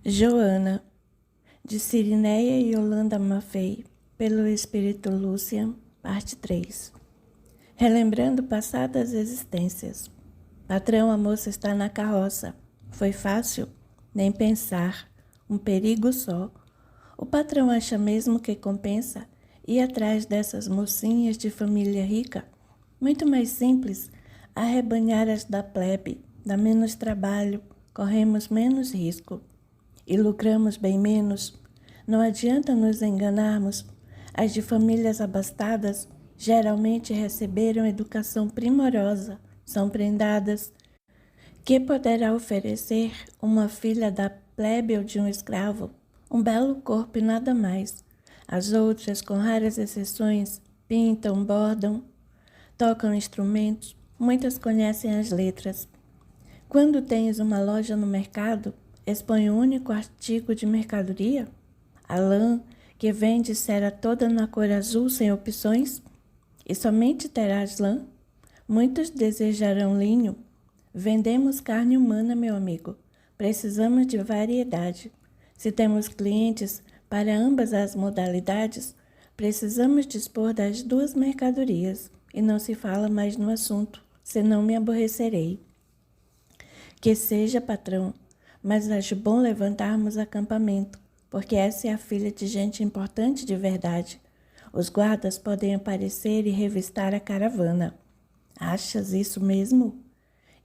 Joana, de Cirineia e Yolanda Maffei, pelo Espírito Lucian, parte 3. Relembrando passadas existências. Patrão, a moça está na carroça. Foi fácil? Nem pensar. Um perigo só. O patrão acha mesmo que compensa ir atrás dessas mocinhas de família rica? Muito mais simples, arrebanhar as da plebe, dá menos trabalho, corremos menos risco. E lucramos bem menos. Não adianta nos enganarmos. As de famílias abastadas geralmente receberam educação primorosa, são prendadas. Que poderá oferecer uma filha da plebe ou de um escravo? Um belo corpo e nada mais. As outras, com raras exceções, pintam, bordam, tocam instrumentos, muitas conhecem as letras. Quando tens uma loja no mercado, expõe um único artigo de mercadoria? A lã que vende será toda na cor azul sem opções? E somente terás lã? Muitos desejarão linho. Vendemos carne humana, meu amigo. Precisamos de variedade. Se temos clientes para ambas as modalidades, precisamos dispor das duas mercadorias. E não se fala mais no assunto, senão me aborrecerei. Que seja, patrão, mas acho bom levantarmos acampamento, porque essa é a filha de gente importante de verdade. Os guardas podem aparecer e revistar a caravana. Achas isso mesmo?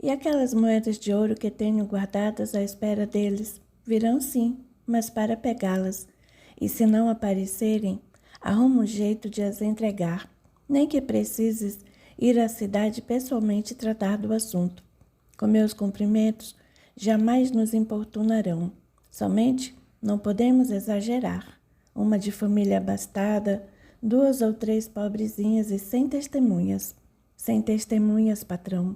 E aquelas moedas de ouro que tenho guardadas à espera deles? Virão sim, mas para pegá-las. E se não aparecerem, arruma um jeito de as entregar, nem que precises ir à cidade pessoalmente tratar do assunto. Com meus cumprimentos, jamais nos importunarão. Somente não podemos exagerar. Uma de família abastada, 2 ou 3 pobrezinhas e sem testemunhas. Sem testemunhas, patrão.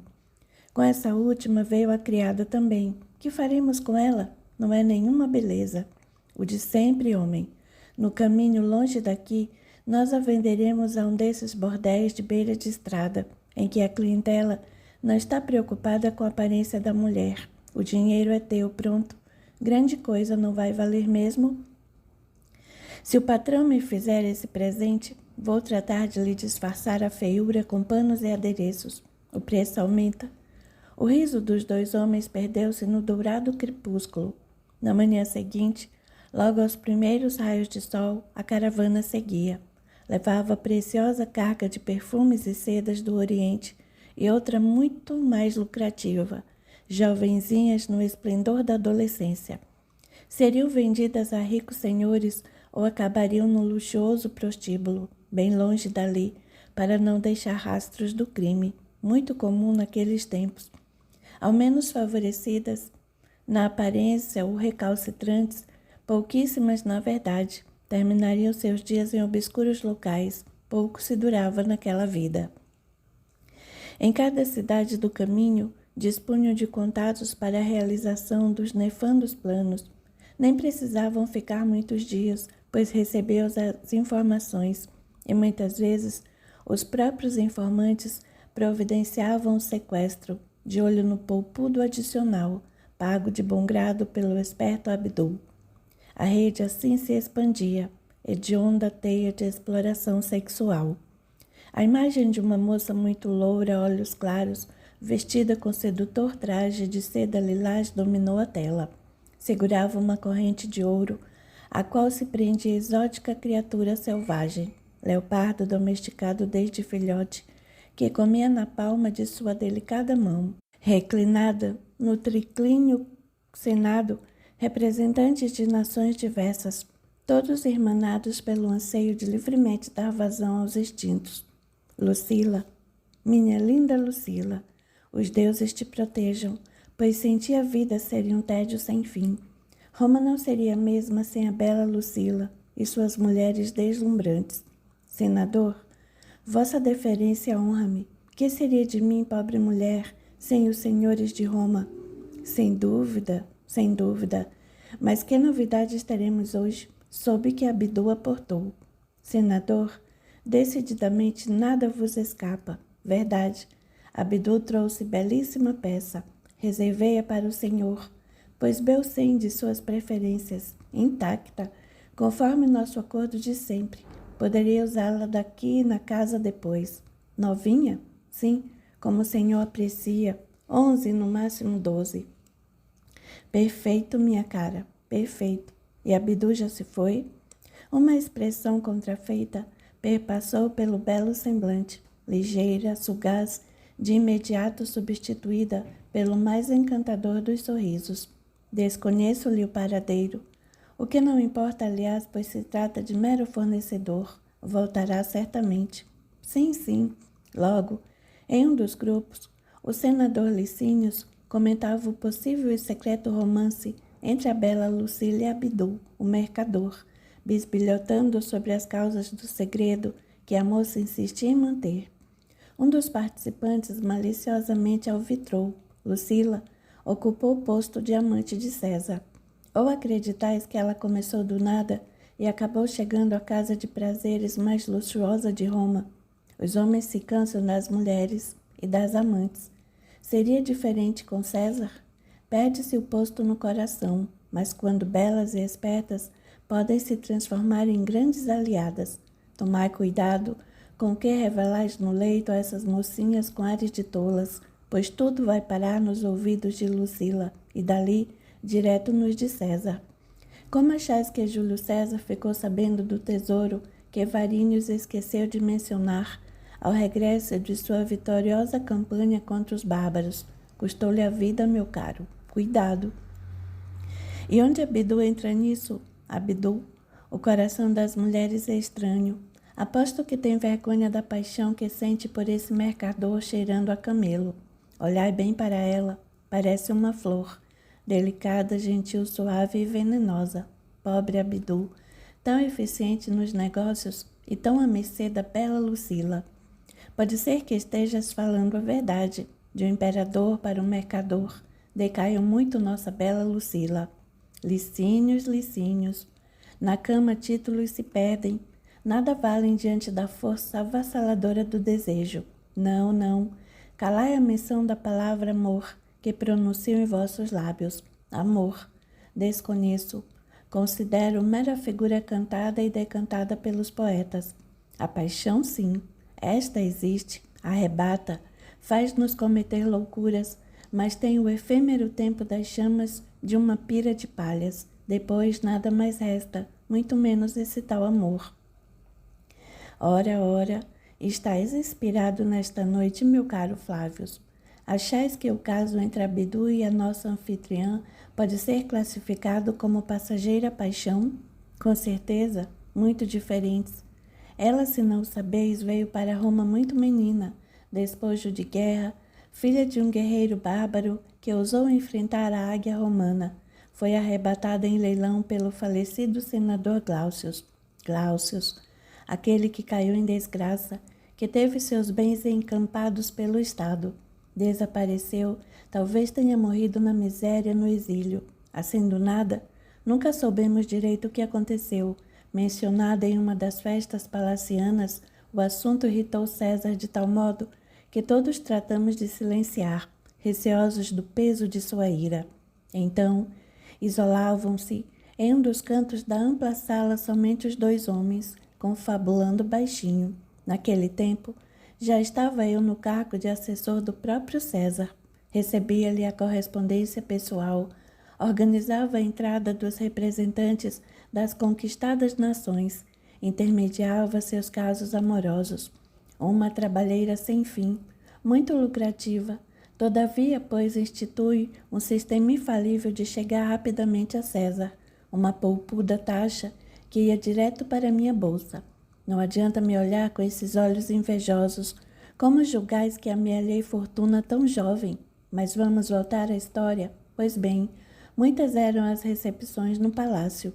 Com essa última veio a criada também. Que faremos com ela? Não é nenhuma beleza. O de sempre, homem. No caminho longe daqui, nós a venderemos a um desses bordéis de beira de estrada, em que a clientela não está preocupada com a aparência da mulher. O dinheiro é teu, pronto. Grande coisa não vai valer mesmo? Se o patrão me fizer esse presente, vou tratar de lhe disfarçar a feiura com panos e adereços. O preço aumenta. O riso dos 2 homens perdeu-se no dourado crepúsculo. Na manhã seguinte, logo aos primeiros raios de sol, a caravana seguia. Levava preciosa carga de perfumes e sedas do Oriente e outra muito mais lucrativa, jovenzinhas no esplendor da adolescência. Seriam vendidas a ricos senhores ou acabariam no luxuoso prostíbulo, bem longe dali, para não deixar rastros do crime, muito comum naqueles tempos. Ao menos favorecidas, na aparência ou recalcitrantes, pouquíssimas na verdade, terminariam seus dias em obscuros locais, pouco se durava naquela vida. Em cada cidade do caminho, dispunham de contatos para a realização dos nefandos planos. Nem precisavam ficar muitos dias, pois recebiam as informações, e muitas vezes os próprios informantes providenciavam o sequestro, de olho no poupudo adicional, pago de bom grado pelo esperto Abdul. A rede assim se expandia, hedionda teia de exploração sexual. A imagem de uma moça muito loura, olhos claros, vestida com sedutor traje de seda lilás dominou a tela. Segurava uma corrente de ouro, a qual se prendia exótica criatura selvagem, leopardo domesticado desde filhote, que comia na palma de sua delicada mão. Reclinada no triclínio senado, representantes de nações diversas, todos irmanados pelo anseio de livremente dar vazão aos instintos. Lucila, minha linda Lucila, os deuses te protejam, pois sem ti a vida seria um tédio sem fim. Roma não seria a mesma sem a bela Lucila e suas mulheres deslumbrantes. Senador, vossa deferência honra-me. Que seria de mim, pobre mulher, sem os senhores de Roma? Sem dúvida, sem dúvida. Mas que novidades teremos hoje? Soube que Abdul aportou. Senador, decididamente nada vos escapa. Verdade. Abdul trouxe belíssima peça. Reservei-a para o senhor. pois Belcém de suas preferências, intacta, conforme nosso acordo de sempre, poderia usá-la daqui na casa depois. Novinha? Sim, como o senhor aprecia, 11, no máximo 12. Perfeito, minha cara, perfeito. E Abdu já se foi? Uma expressão contrafeita perpassou pelo belo semblante, ligeira, fugaz, de imediato substituída pelo mais encantador dos sorrisos. Desconheço-lhe o paradeiro. O que não importa, aliás, pois se trata de mero fornecedor. Voltará certamente. Sim, sim. Logo, em um dos grupos, o senador Licínios comentava o possível e secreto romance entre a bela Lucília e Abdu, o mercador, bisbilhotando sobre as causas do segredo que a moça insistia em manter. Um dos participantes maliciosamente alvitrou. Lucila ocupou o posto de amante de César. Ou acreditais que ela começou do nada e acabou chegando à casa de prazeres mais luxuosa de Roma? Os homens se cansam das mulheres e das amantes. Seria diferente com César? Perde-se o posto no coração, mas quando belas e espertas, podem se transformar em grandes aliadas. Tomai cuidado com o que revelais no leito a essas mocinhas com ares de tolas, pois tudo vai parar nos ouvidos de Lucila e dali direto nos de César. Como achais que Júlio César ficou sabendo do tesouro que Varínios esqueceu de mencionar ao regresso de sua vitoriosa campanha contra os bárbaros? Custou-lhe a vida, meu caro. Cuidado. E onde Abdu entra nisso? Abdu, o coração das mulheres é estranho. Aposto que tem vergonha da paixão que sente por esse mercador cheirando a camelo. Olhai bem para ela, parece uma flor, delicada, gentil, suave e venenosa. Pobre Abdu, tão eficiente nos negócios e tão à mercê da bela Lucila. Pode ser que estejas falando a verdade. De um imperador para um mercador, decaiu muito nossa bela Lucila. Licínios, Licínios, na cama títulos se perdem, nada valem diante da força avassaladora do desejo. Não, não, calai a menção da palavra amor, que pronuncio em vossos lábios. Amor, desconheço, considero mera figura cantada e decantada pelos poetas. A paixão, sim, esta existe, arrebata, faz-nos cometer loucuras, mas tem o efêmero tempo das chamas de uma pira de palhas. Depois nada mais resta, muito menos esse tal amor. Ora, ora, estáis inspirado nesta noite, meu caro Flávios. Achais que o caso entre Abdu e a nossa anfitriã pode ser classificado como passageira paixão? Com certeza, muito diferentes. Ela, se não sabeis, veio para Roma muito menina, despojo de guerra, filha de um guerreiro bárbaro que ousou enfrentar a águia romana. Foi arrebatada em leilão pelo falecido senador Glaucius. Glaucius, aquele que caiu em desgraça, que teve seus bens encampados pelo Estado. Desapareceu, talvez tenha morrido na miséria no exílio. Assim do nada, nunca soubemos direito o que aconteceu. Mencionada em uma das festas palacianas, o assunto irritou César de tal modo que todos tratamos de silenciar, receosos do peso de sua ira. Então, isolavam-se em um dos cantos da ampla sala somente os dois homens, confabulando baixinho. Naquele tempo, já estava eu no cargo de assessor do próprio César. Recebia-lhe a correspondência pessoal, organizava a entrada dos representantes das conquistadas nações, intermediava seus casos amorosos. Uma trabalheira sem fim, muito lucrativa, todavia, pois institui um sistema infalível de chegar rapidamente a César, uma poupuda taxa que ia direto para minha bolsa. Não adianta me olhar com esses olhos invejosos. Como julgais que amealhei fortuna tão jovem? Mas vamos voltar à história. Pois bem, muitas eram as recepções no palácio.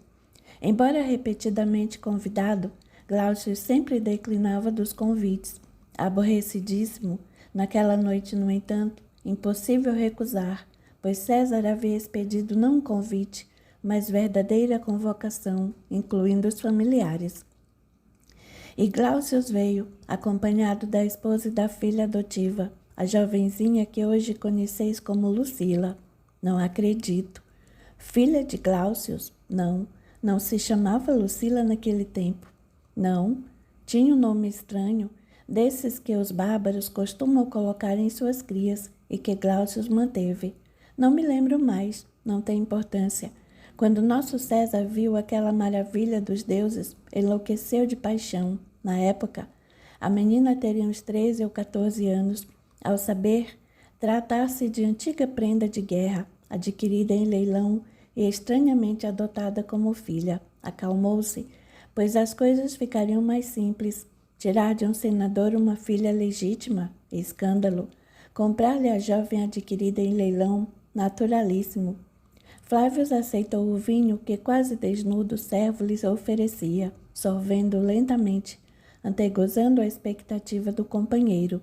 Embora repetidamente convidado, Glaucio sempre declinava dos convites. Aborrecidíssimo, naquela noite, no entanto, impossível recusar, pois César havia expedido não um convite, mas verdadeira convocação, incluindo os familiares. E Glaucio veio, acompanhado da esposa e da filha adotiva, a jovenzinha que hoje conheceis como Lucila. Não acredito. Filha de Gláucios? Não, não se chamava Lucila naquele tempo. Não, tinha um nome estranho, desses que os bárbaros costumam colocar em suas crias e que Gláucios manteve. Não me lembro mais, não tem importância. Quando nosso César viu aquela maravilha dos deuses, enlouqueceu de paixão. Na época, a menina teria uns 13 ou 14 anos. Ao saber tratar-se de antiga prenda de guerra, adquirida em leilão e estranhamente adotada como filha, acalmou-se, pois as coisas ficariam mais simples. Tirar de um senador uma filha legítima? Escândalo. Comprar-lhe a jovem adquirida em leilão? Naturalíssimo. Flávio aceitou o vinho que quase desnudo o servo lhes oferecia, sorvendo lentamente, antegozando a expectativa do companheiro.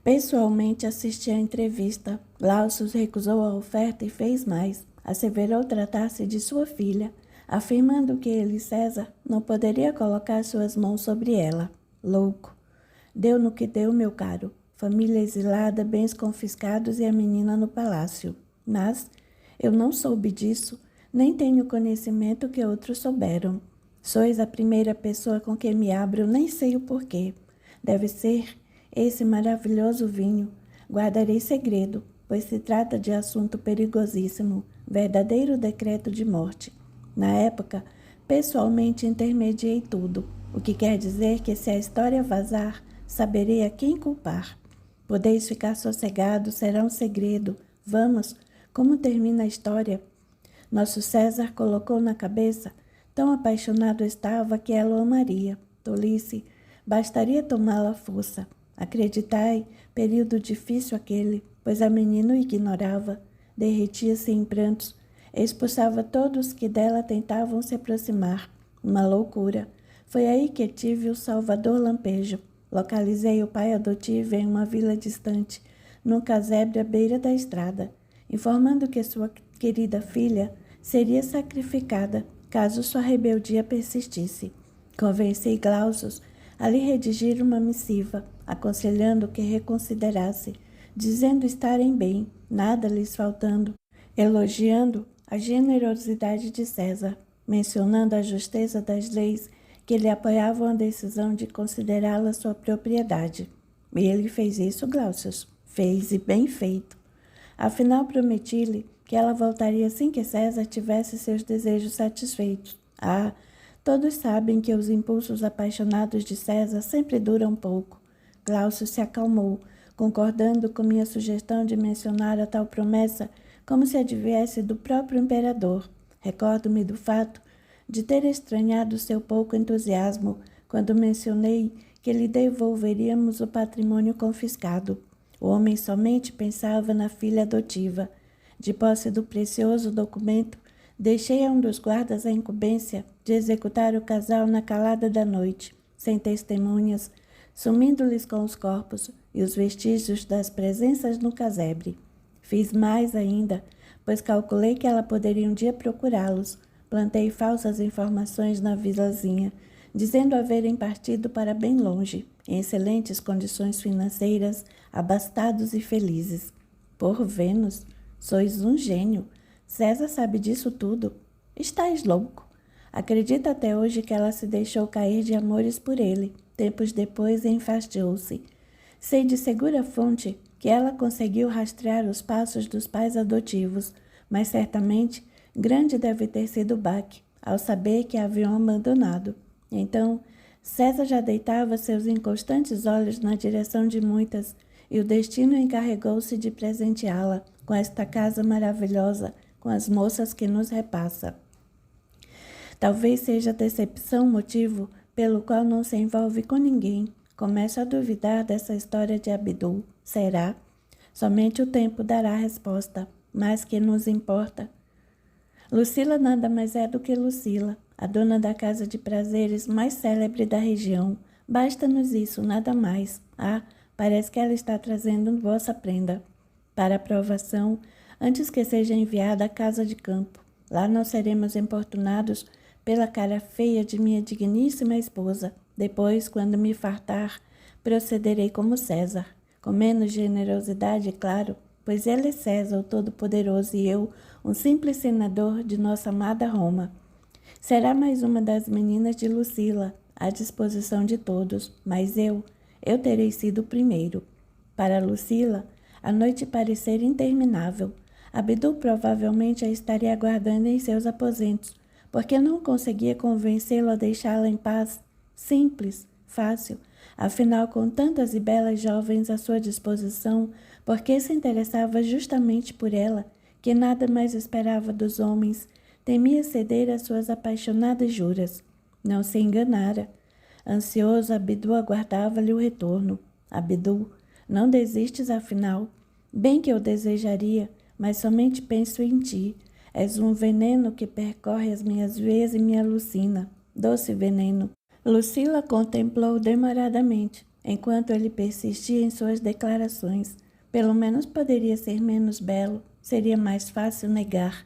Pessoalmente assisti à entrevista. Glaucius recusou a oferta e fez mais. Asseverou tratar-se de sua filha, afirmando que ele, César, não poderia colocar suas mãos sobre ela. Louco. Deu no que deu, meu caro. Família exilada, bens confiscados e a menina no palácio. Mas eu não soube disso, nem tenho conhecimento que outros souberam. Sois a primeira pessoa com quem me abro, nem sei o porquê. Deve ser esse maravilhoso vinho. Guardarei segredo, pois se trata de assunto perigosíssimo, verdadeiro decreto de morte. Na época, pessoalmente intermediei tudo, o que quer dizer que se a história vazar, saberei a quem culpar. Podeis ficar sossegados, será um segredo. Vamos, como termina a história? Nosso César colocou na cabeça, tão apaixonado estava que ela o amaria. Tolice, bastaria tomá-la à força. Acreditai, período difícil aquele, pois a menina o ignorava, derretia-se em prantos, expulsava todos que dela tentavam se aproximar. Uma loucura. Foi aí que tive o salvador lampejo. Localizei o pai adotivo em uma vila distante, num casebre à beira da estrada, informando que sua querida filha seria sacrificada caso sua rebeldia persistisse. Convenci Glaucius a lhe redigir uma missiva, aconselhando que reconsiderasse, dizendo estarem bem, nada lhes faltando, elogiando a generosidade de César, mencionando a justeza das leis que lhe apoiavam a decisão de considerá-la sua propriedade. E ele fez isso, Glaucius. Fez, e bem feito. Afinal, prometi-lhe que ela voltaria assim que César tivesse seus desejos satisfeitos. Ah, todos sabem que os impulsos apaixonados de César sempre duram pouco. Glaucius se acalmou, concordando com minha sugestão de mencionar a tal promessa como se adviesse do próprio imperador. Recordo-me do fato de ter estranhado seu pouco entusiasmo quando mencionei que lhe devolveríamos o patrimônio confiscado. O homem somente pensava na filha adotiva. De posse do precioso documento, deixei a um dos guardas a incumbência de executar o casal na calada da noite, sem testemunhas, sumindo-lhes com os corpos e os vestígios das presenças no casebre. Fiz mais ainda, pois calculei que ela poderia um dia procurá-los. Plantei falsas informações na vilazinha, dizendo haverem partido para bem longe, em excelentes condições financeiras, abastados e felizes. Por Vênus, sois um gênio. César sabe disso tudo. Estais louco. Acredita até hoje que ela se deixou cair de amores por ele. Tempos depois enfastiou-se. Sei de segura fonte que ela conseguiu rastrear os passos dos pais adotivos, mas certamente grande deve ter sido o baque, ao saber que a haviam abandonado. Então, César já deitava seus inconstantes olhos na direção de muitas, e o destino encarregou-se de presenteá-la com esta casa maravilhosa, com as moças que nos repassa. Talvez seja a decepção o motivo pelo qual não se envolve com ninguém. Começo a duvidar dessa história de Abdul. Será? Somente o tempo dará a resposta. Mas que nos importa? Lucila nada mais é do que Lucila, a dona da casa de prazeres mais célebre da região. Basta-nos isso, nada mais. Ah, parece que ela está trazendo vossa prenda para aprovação antes que seja enviada à casa de campo. Lá não seremos importunados pela cara feia de minha digníssima esposa. Depois, quando me fartar, procederei como César, com menos generosidade, claro, pois ele é César, o Todo-Poderoso, e eu, um simples senador de nossa amada Roma. Será mais uma das meninas de Lucila, à disposição de todos, mas eu terei sido o primeiro. Para Lucila, a noite parecer interminável. Abdu provavelmente a estaria aguardando em seus aposentos, porque não conseguia convencê-lo a deixá-la em paz. Simples, fácil. Afinal, com tantas e belas jovens à sua disposição, porque se interessava justamente por ela, que nada mais esperava dos homens, temia ceder às suas apaixonadas juras. Não se enganara. Ansioso, Abdu aguardava-lhe o retorno. Abdu, não desistes afinal? Bem que eu desejaria, mas somente penso em ti. És um veneno que percorre as minhas veias e me alucina. Doce veneno. Lucila contemplou demoradamente, enquanto ele persistia em suas declarações. Pelo menos poderia ser menos belo, seria mais fácil negar.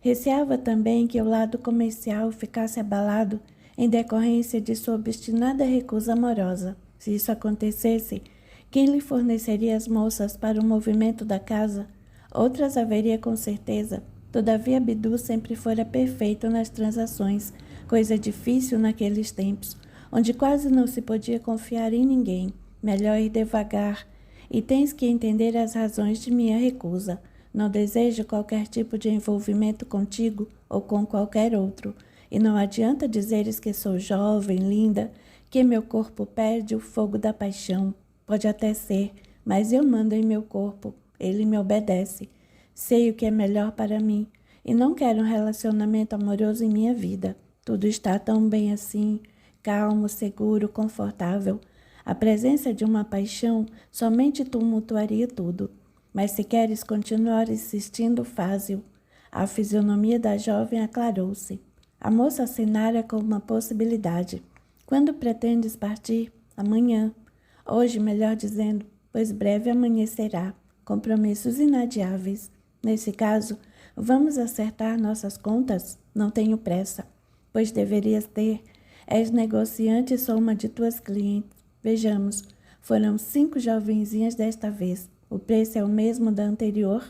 Receava também que o lado comercial ficasse abalado em decorrência de sua obstinada recusa amorosa. Se isso acontecesse, quem lhe forneceria as moças para o movimento da casa? Outras haveria com certeza. Todavia, Abdu sempre fora perfeito nas transações, coisa difícil naqueles tempos, onde quase não se podia confiar em ninguém. Melhor ir devagar, e tens que entender as razões de minha recusa. Não desejo qualquer tipo de envolvimento contigo ou com qualquer outro, e não adianta dizeres que sou jovem, linda, que meu corpo perde o fogo da paixão. Pode até ser, mas eu mando em meu corpo, ele me obedece. Sei o que é melhor para mim e não quero um relacionamento amoroso em minha vida. Tudo está tão bem assim, calmo, seguro, confortável. A presença de uma paixão somente tumultuaria tudo. Mas se queres continuar insistindo, faz-o. A fisionomia da jovem aclarou-se. A moça assinara com uma possibilidade. Quando pretendes partir? Amanhã. Hoje, melhor dizendo, pois breve amanhecerá. Compromissos inadiáveis. Nesse caso, vamos acertar nossas contas? Não tenho pressa, pois deverias ter. És negociante e sou uma de tuas clientes. Vejamos, foram 5 jovenzinhas desta vez. O preço é o mesmo da anterior?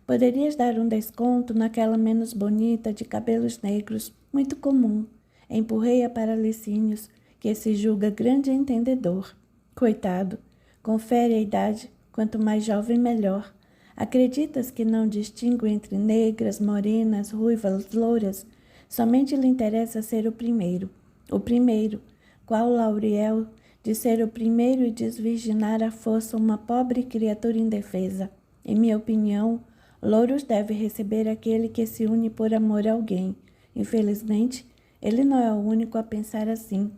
Poderias dar um desconto naquela menos bonita, de cabelos negros, muito comum. Empurrei-a para Licínios, que se julga grande entendedor. Coitado, confere a idade, quanto mais jovem, melhor. Acreditas que não distingo entre negras, morenas, ruivas, louras? Somente lhe interessa ser o primeiro. O primeiro, qual Lauriel, de ser o primeiro e desvirginar à força uma pobre criatura indefesa. Em minha opinião, louros deve receber aquele que se une por amor a alguém. Infelizmente, ele não é o único a pensar assim.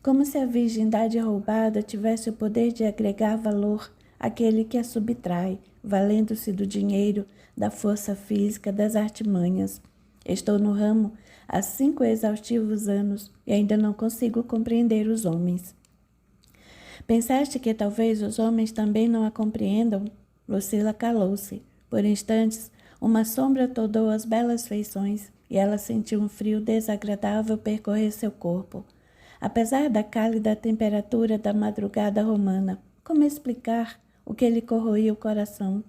Como se a virgindade roubada tivesse o poder de agregar valor àquele que a subtrai, valendo-se do dinheiro, da força física, das artimanhas. Estou no ramo há 5 exaustivos anos e ainda não consigo compreender os homens. Pensaste que talvez os homens também não a compreendam? Lucila calou-se. Por instantes, uma sombra toldou as belas feições e ela sentiu um frio desagradável percorrer seu corpo. Apesar da cálida temperatura da madrugada romana, como explicar o que lhe corroía o coração,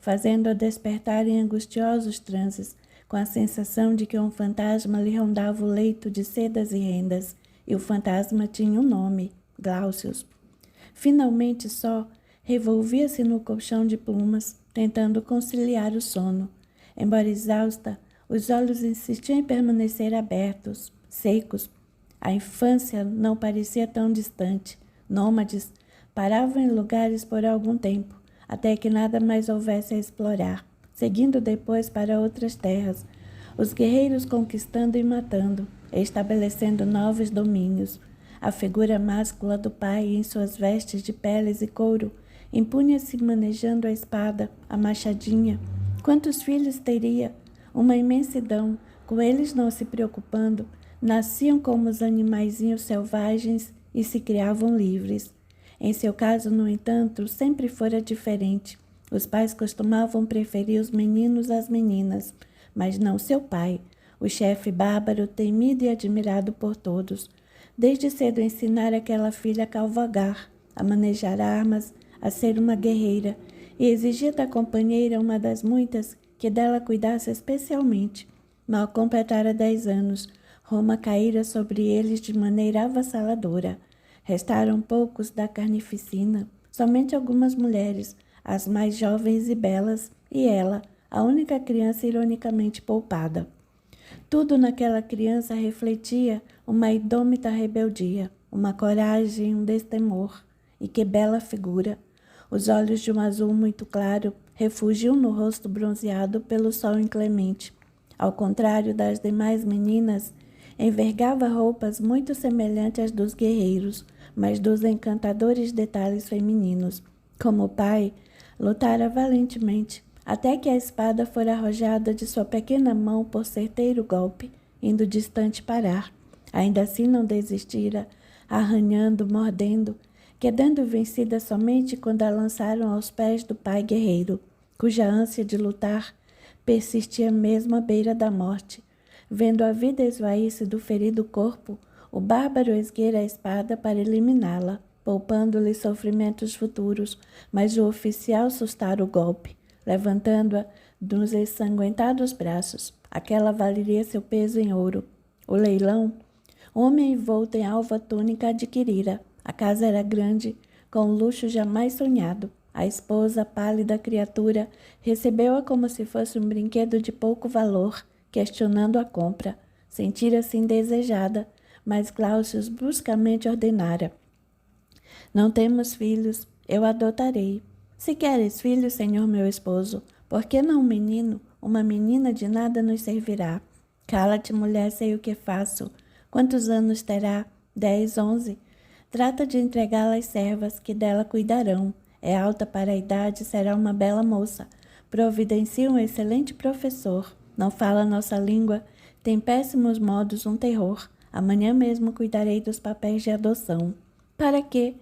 fazendo-a despertar em angustiosos transes, com a sensação de que um fantasma lhe rondava o leito de sedas e rendas, e o fantasma tinha um nome, Glaucius. Finalmente só, revolvia-se no colchão de plumas, tentando conciliar o sono. Embora exausta, os olhos insistiam em permanecer abertos, secos. A infância não parecia tão distante. Nômades paravam em lugares por algum tempo, até que nada mais houvesse a explorar, seguindo depois para outras terras, os guerreiros conquistando e matando, estabelecendo novos domínios. A figura máscula do pai, em suas vestes de peles e couro, impunha-se manejando a espada, a machadinha. Quantos filhos teria? Uma imensidão, com eles não se preocupando, nasciam como os animaizinhos selvagens e se criavam livres. Em seu caso, no entanto, sempre fora diferente. Os pais costumavam preferir os meninos às meninas, mas não seu pai, o chefe bárbaro, temido e admirado por todos. Desde cedo ensinara aquela filha a cavalgar, a manejar armas, a ser uma guerreira, e exigia da companheira uma das muitas que dela cuidasse especialmente. Mal completara 10 anos, Roma caíra sobre eles de maneira avassaladora. Restaram poucos da carnificina, somente algumas mulheres, as mais jovens e belas, e ela, a única criança ironicamente poupada. Tudo naquela criança refletia uma indômita rebeldia, uma coragem e um destemor. E que bela figura! Os olhos de um azul muito claro refugiam no rosto bronzeado pelo sol inclemente. Ao contrário das demais meninas, envergava roupas muito semelhantes às dos guerreiros, mas dos encantadores detalhes femininos. Como o pai, lutara valentemente, até que a espada fora arrojada de sua pequena mão por certeiro golpe, indo distante parar. Ainda assim não desistira, arranhando, mordendo, quedando vencida somente quando a lançaram aos pés do pai guerreiro, cuja ânsia de lutar persistia mesmo à beira da morte. Vendo a vida esvair-se do ferido corpo, o bárbaro erguera a espada para eliminá-la, poupando-lhe sofrimentos futuros, mas o oficial sustara o golpe, levantando-a dos ensanguentados braços. Aquela valeria seu peso em ouro. O leilão, homem envolto em alva túnica adquirira. A casa era grande, com um luxo jamais sonhado. A esposa, pálida criatura, recebeu-a como se fosse um brinquedo de pouco valor, questionando a compra. Sentira-se indesejada, mas Glaucius bruscamente ordenara: não temos filhos, eu adotarei. Se queres filhos, senhor meu esposo, por que não um menino? Uma menina de nada nos servirá. Cala-te, mulher, sei o que faço. Quantos anos terá? 10, 11. Trata de entregá-la às servas, que dela cuidarão. É alta para a idade, será uma bela moça. Providencia um excelente professor. Não fala nossa língua, tem péssimos modos, um terror. Amanhã mesmo cuidarei dos papéis de adoção. Para quê?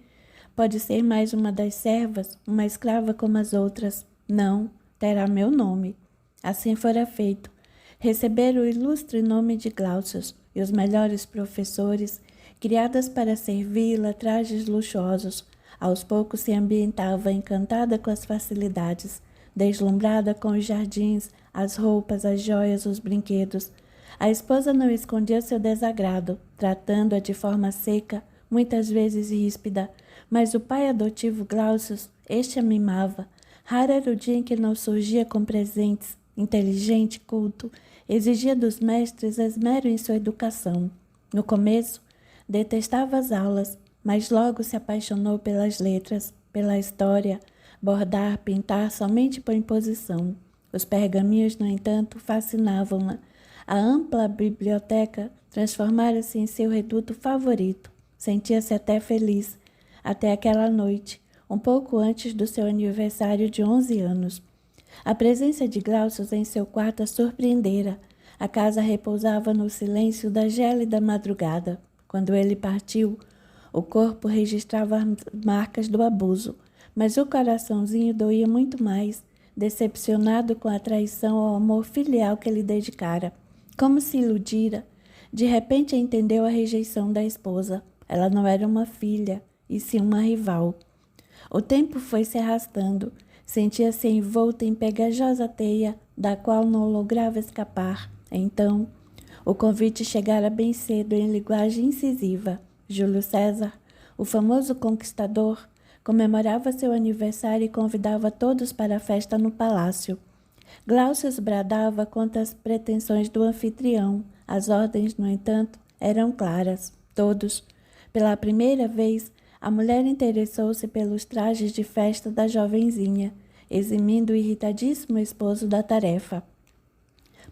Pode ser mais uma das servas, uma escrava como as outras. Não, terá meu nome. Assim fora feito. Receber o ilustre nome de Glaucius e os melhores professores, criadas para servi-la, trajes luxuosos. Aos poucos se ambientava, encantada com as facilidades, deslumbrada com os jardins, as roupas, as joias, os brinquedos. A esposa não escondia seu desagrado, tratando-a de forma seca, muitas vezes ríspida, mas o pai adotivo Glaucius, este a mimava. Raro era o dia em que não surgia com presentes. Inteligente, culto, exigia dos mestres esmero em sua educação. No começo, detestava as aulas, mas logo se apaixonou pelas letras, pela história, bordar, pintar somente por imposição. Os pergaminhos, no entanto, fascinavam-na. A ampla biblioteca transformara-se em seu reduto favorito. Sentia-se até feliz, até aquela noite, um pouco antes do seu aniversário de 11 anos. A presença de Glaucius em seu quarto a surpreendera. A casa repousava no silêncio da gélida madrugada. Quando ele partiu, o corpo registrava as marcas do abuso, mas o coraçãozinho doía muito mais, decepcionado com a traição ao amor filial que lhe dedicara. Como se iludira, de repente entendeu a rejeição da esposa. Ela não era uma filha, e sim uma rival. O tempo foi se arrastando. Sentia-se envolta em pegajosa teia, da qual não lograva escapar. Então, o convite chegara bem cedo em linguagem incisiva. Júlio César, o famoso conquistador, comemorava seu aniversário e convidava todos para a festa no palácio. Glaucius bradava contra as pretensões do anfitrião. As ordens, no entanto, eram claras. Todos. Pela primeira vez, a mulher interessou-se pelos trajes de festa da jovenzinha, eximindo o irritadíssimo esposo da tarefa.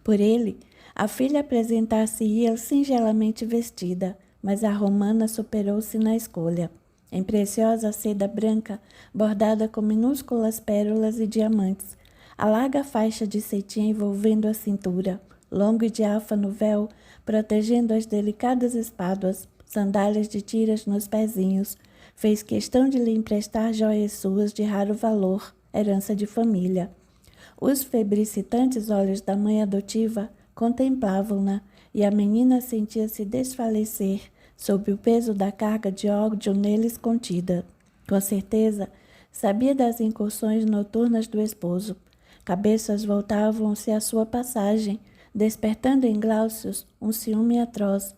Por ele, a filha apresentar-se-ia singelamente vestida, mas a romana superou-se na escolha. Em preciosa seda branca, bordada com minúsculas pérolas e diamantes, a larga faixa de cetim envolvendo a cintura, longo e diáfano véu protegendo as delicadas espáduas, sandálias de tiras nos pezinhos, fez questão de lhe emprestar joias suas de raro valor, herança de família. Os febricitantes olhos da mãe adotiva contemplavam-na, e a menina sentia-se desfalecer sob o peso da carga de ódio neles contida. Com certeza, Sabia das incursões noturnas do esposo. Cabeças voltavam-se à sua passagem, despertando em Gláucius um ciúme atroz,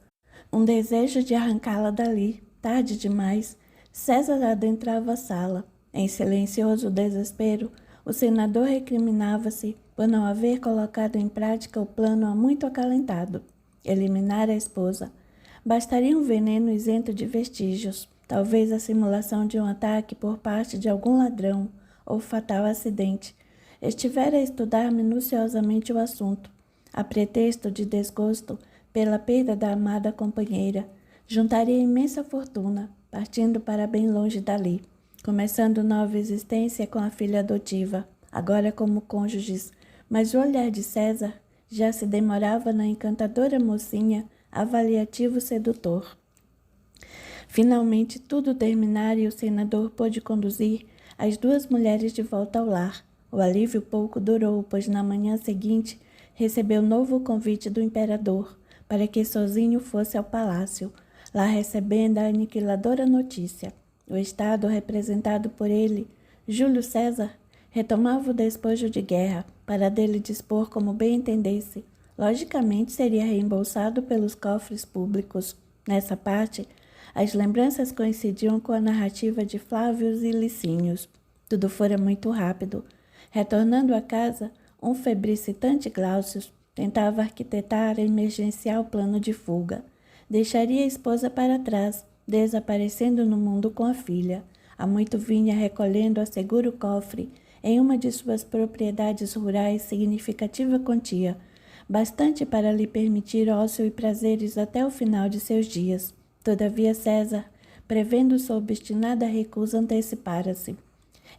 um desejo de arrancá-la dali. Tarde demais, César adentrava a sala. Em silencioso desespero, o senador recriminava-se por não haver colocado em prática o plano há muito acalentado. Eliminar a esposa. Bastaria um veneno isento de vestígios, talvez a simulação de um ataque por parte de algum ladrão ou fatal acidente. Estivera a estudar minuciosamente o assunto, a pretexto de desgosto pela perda da amada companheira. Juntaria imensa fortuna, partindo para bem longe dali, começando nova existência com a filha adotiva, agora como cônjuges, mas o olhar de César já se demorava na encantadora mocinha, avaliativo sedutor. Finalmente tudo terminara e o senador pôde conduzir as duas mulheres de volta ao lar. O alívio pouco durou, pois na manhã seguinte recebeu novo convite do imperador para que sozinho fosse ao palácio, lá recebendo a aniquiladora notícia. O Estado, representado por ele, Júlio César, retomava o despojo de guerra, para dele dispor como bem entendesse. Logicamente, seria reembolsado pelos cofres públicos. Nessa parte, as lembranças coincidiam com a narrativa de Flávios e Licínios. Tudo fora muito rápido. Retornando a casa, um febricitante Gláucius tentava arquitetar emergencial plano de fuga. Deixaria a esposa para trás, desaparecendo no mundo com a filha. Há muito vinha recolhendo a seguro cofre em uma de suas propriedades rurais significativa quantia, bastante para lhe permitir ócio e prazeres até o final de seus dias. Todavia César, prevendo sua obstinada recusa, antecipara-se.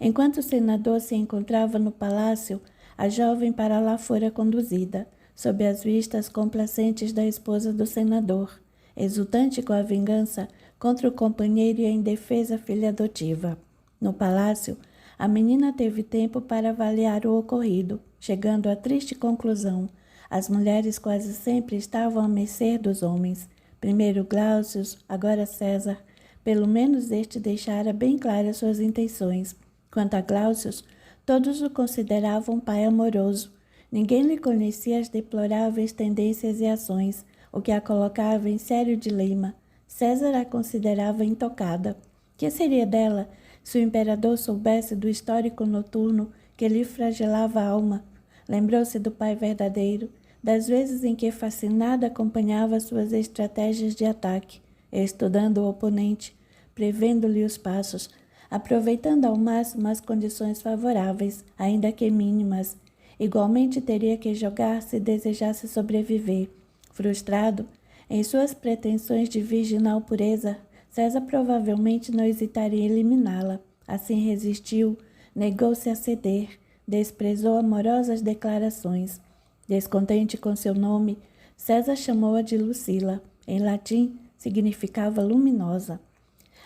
Enquanto o senador se encontrava no palácio, a jovem para lá fora conduzida, sob as vistas complacentes da esposa do senador, exultante com a vingança contra o companheiro e a indefesa filha adotiva. No palácio, a menina teve tempo para avaliar o ocorrido, chegando à triste conclusão. As mulheres quase sempre estavam à mercê dos homens. Primeiro Gláucius, agora César. Pelo menos este deixara bem claras suas intenções. Quanto a Gláucius, todos o consideravam pai amoroso. Ninguém lhe conhecia as deploráveis tendências e ações, o que a colocava em sério dilema. César a considerava intocada. Que seria dela se o imperador soubesse do histórico noturno que lhe flagelava a alma? Lembrou-se do pai verdadeiro, das vezes em que fascinada acompanhava suas estratégias de ataque, estudando o oponente, prevendo-lhe os passos, aproveitando ao máximo as condições favoráveis, ainda que mínimas. Igualmente teria que jogar se desejasse sobreviver. Frustrado, em suas pretensões de virginal pureza, César provavelmente não hesitaria em eliminá-la. Assim resistiu, negou-se a ceder, desprezou amorosas declarações. Descontente com seu nome, César chamou-a de Lucila. Em latim, significava luminosa.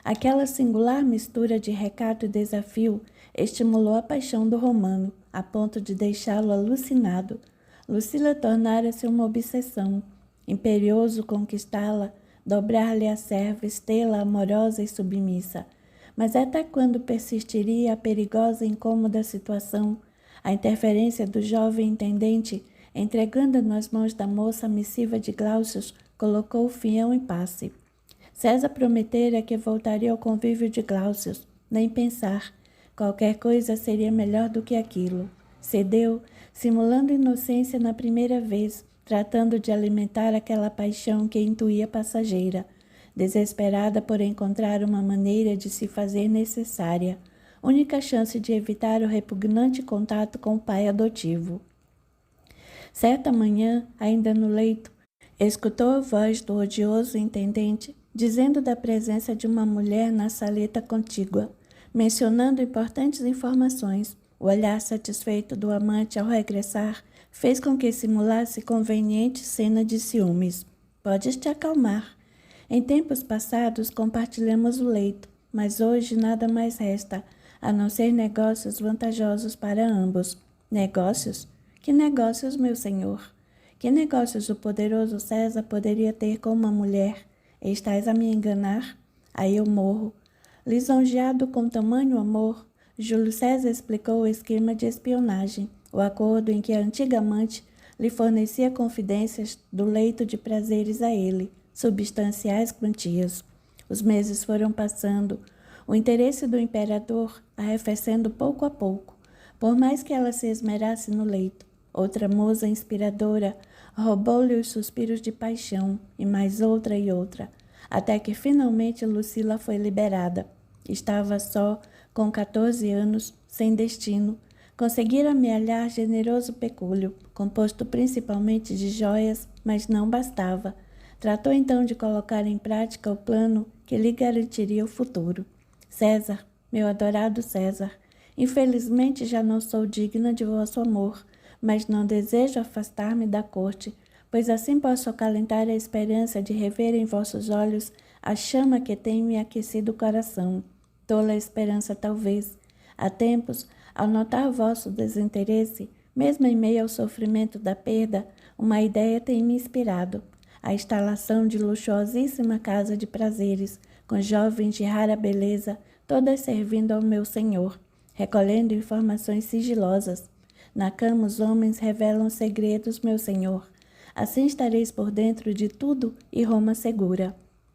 Aquela singular mistura de recato e desafio estimulou a paixão do romano, a ponto de deixá-lo alucinado. Lucila tornara-se uma obsessão. Imperioso conquistá-la, dobrar-lhe a serva, tê-la amorosa e submissa. Mas até quando persistiria a perigosa e incômoda situação, a interferência do jovem intendente, entregando nas mãos da moça a missiva de Gláucius, colocou o fim ao impasse. César prometera que voltaria ao convívio de Gláucius, nem pensar. Qualquer coisa seria melhor do que aquilo. Cedeu, simulando inocência na primeira vez, tratando de alimentar aquela paixão que intuía passageira, desesperada por encontrar uma maneira de se fazer necessária, única chance de evitar o repugnante contato com o pai adotivo. Certa manhã, ainda no leito, escutou a voz do odioso intendente dizendo da presença de uma mulher na saleta contígua, mencionando importantes informações. O olhar satisfeito do amante ao regressar fez com que simulasse conveniente cena de ciúmes. Podes te acalmar. Em tempos passados compartilhamos o leito, mas hoje nada mais resta, a não ser negócios vantajosos para ambos. Negócios? Que negócios, meu senhor? Que negócios o poderoso César poderia ter com uma mulher? Estás a me enganar? Aí eu morro. Lisonjeado com tamanho amor, Júlio César explicou o esquema de espionagem, o acordo em que a antiga amante lhe fornecia confidências do leito de prazeres a ele, substanciais quantias. Os meses foram passando, o interesse do imperador arrefecendo pouco a pouco, por mais que ela se esmerasse no leito. Outra musa inspiradora roubou-lhe os suspiros de paixão, e mais outra e outra, até que finalmente Lucila foi liberada. Estava só, com 14 anos, sem destino. Conseguira amealhar generoso pecúlio, composto principalmente de joias, mas não bastava. Tratou então de colocar em prática o plano que lhe garantiria o futuro. César, meu adorado César, infelizmente já não sou digna de vosso amor, mas não desejo afastar-me da corte, pois assim posso acalentar a esperança de rever em vossos olhos a chama que tem me aquecido o coração. Tola esperança, talvez. Há tempos, ao notar vosso desinteresse, mesmo em meio ao sofrimento da perda, uma ideia tem me inspirado. A instalação de luxuosíssima casa de prazeres, com jovens de rara beleza, todas servindo ao meu senhor, recolhendo informações sigilosas. Na cama os homens revelam segredos, meu senhor. Assim estareis por dentro de tudo e Roma segura.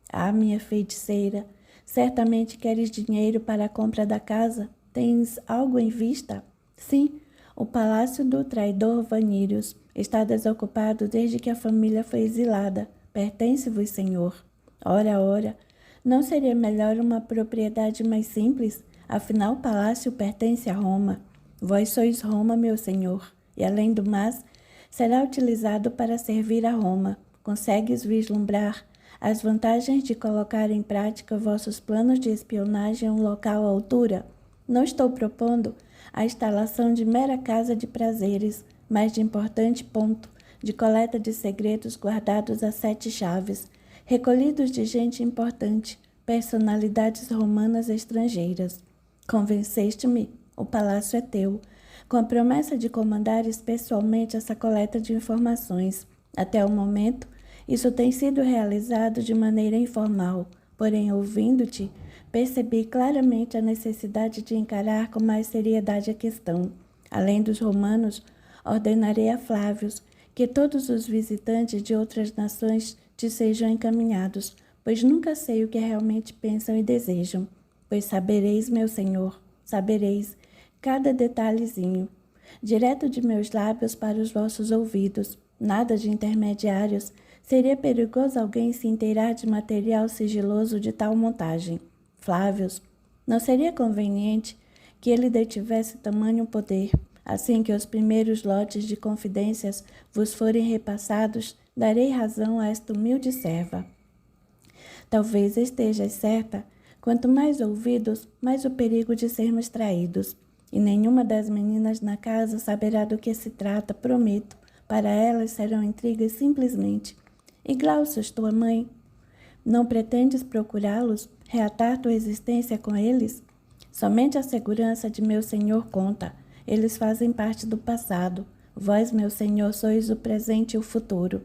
Ah, minha feiticeira, certamente queres dinheiro para a compra da casa? Tens algo em vista? Sim, o palácio do traidor Vanírios está desocupado desde que a família foi exilada. Pertence-vos, senhor. Ora, ora, não seria melhor uma propriedade mais simples? Afinal, o palácio pertence a Roma. Vós sois Roma, meu senhor, e além do mais, será utilizado para servir a Roma. Consegues vislumbrar as vantagens de colocar em prática vossos planos de espionagem a um local à altura? Não estou propondo a instalação de mera casa de prazeres, mas de importante ponto de coleta de segredos guardados a 7 chaves, recolhidos de gente importante, personalidades romanas estrangeiras. Convenceste-me, o palácio é teu, com a promessa de comandares pessoalmente essa coleta de informações. Até o momento, isso tem sido realizado de maneira informal, porém, ouvindo-te, percebi claramente a necessidade de encarar com mais seriedade a questão. Além dos romanos, ordenarei a Flávios que todos os visitantes de outras nações te sejam encaminhados, pois nunca sei o que realmente pensam e desejam. Pois sabereis, meu senhor, sabereis cada detalhezinho, direto de meus lábios para os vossos ouvidos, nada de intermediários. Seria perigoso alguém se inteirar de material sigiloso de tal montagem. Flávios, não seria conveniente que ele detivesse tamanho poder. Assim que os primeiros lotes de confidências vos forem repassados, darei razão a esta humilde serva. Talvez estejas certa, quanto mais ouvidos, mais o perigo de sermos traídos. E nenhuma das meninas na casa saberá do que se trata, prometo. Para elas serão intrigas simplesmente. E Glaucius, tua mãe, não pretendes procurá-los, reatar tua existência com eles? Somente a segurança de meu senhor conta. Eles fazem parte do passado. Vós, meu senhor, sois o presente e o futuro.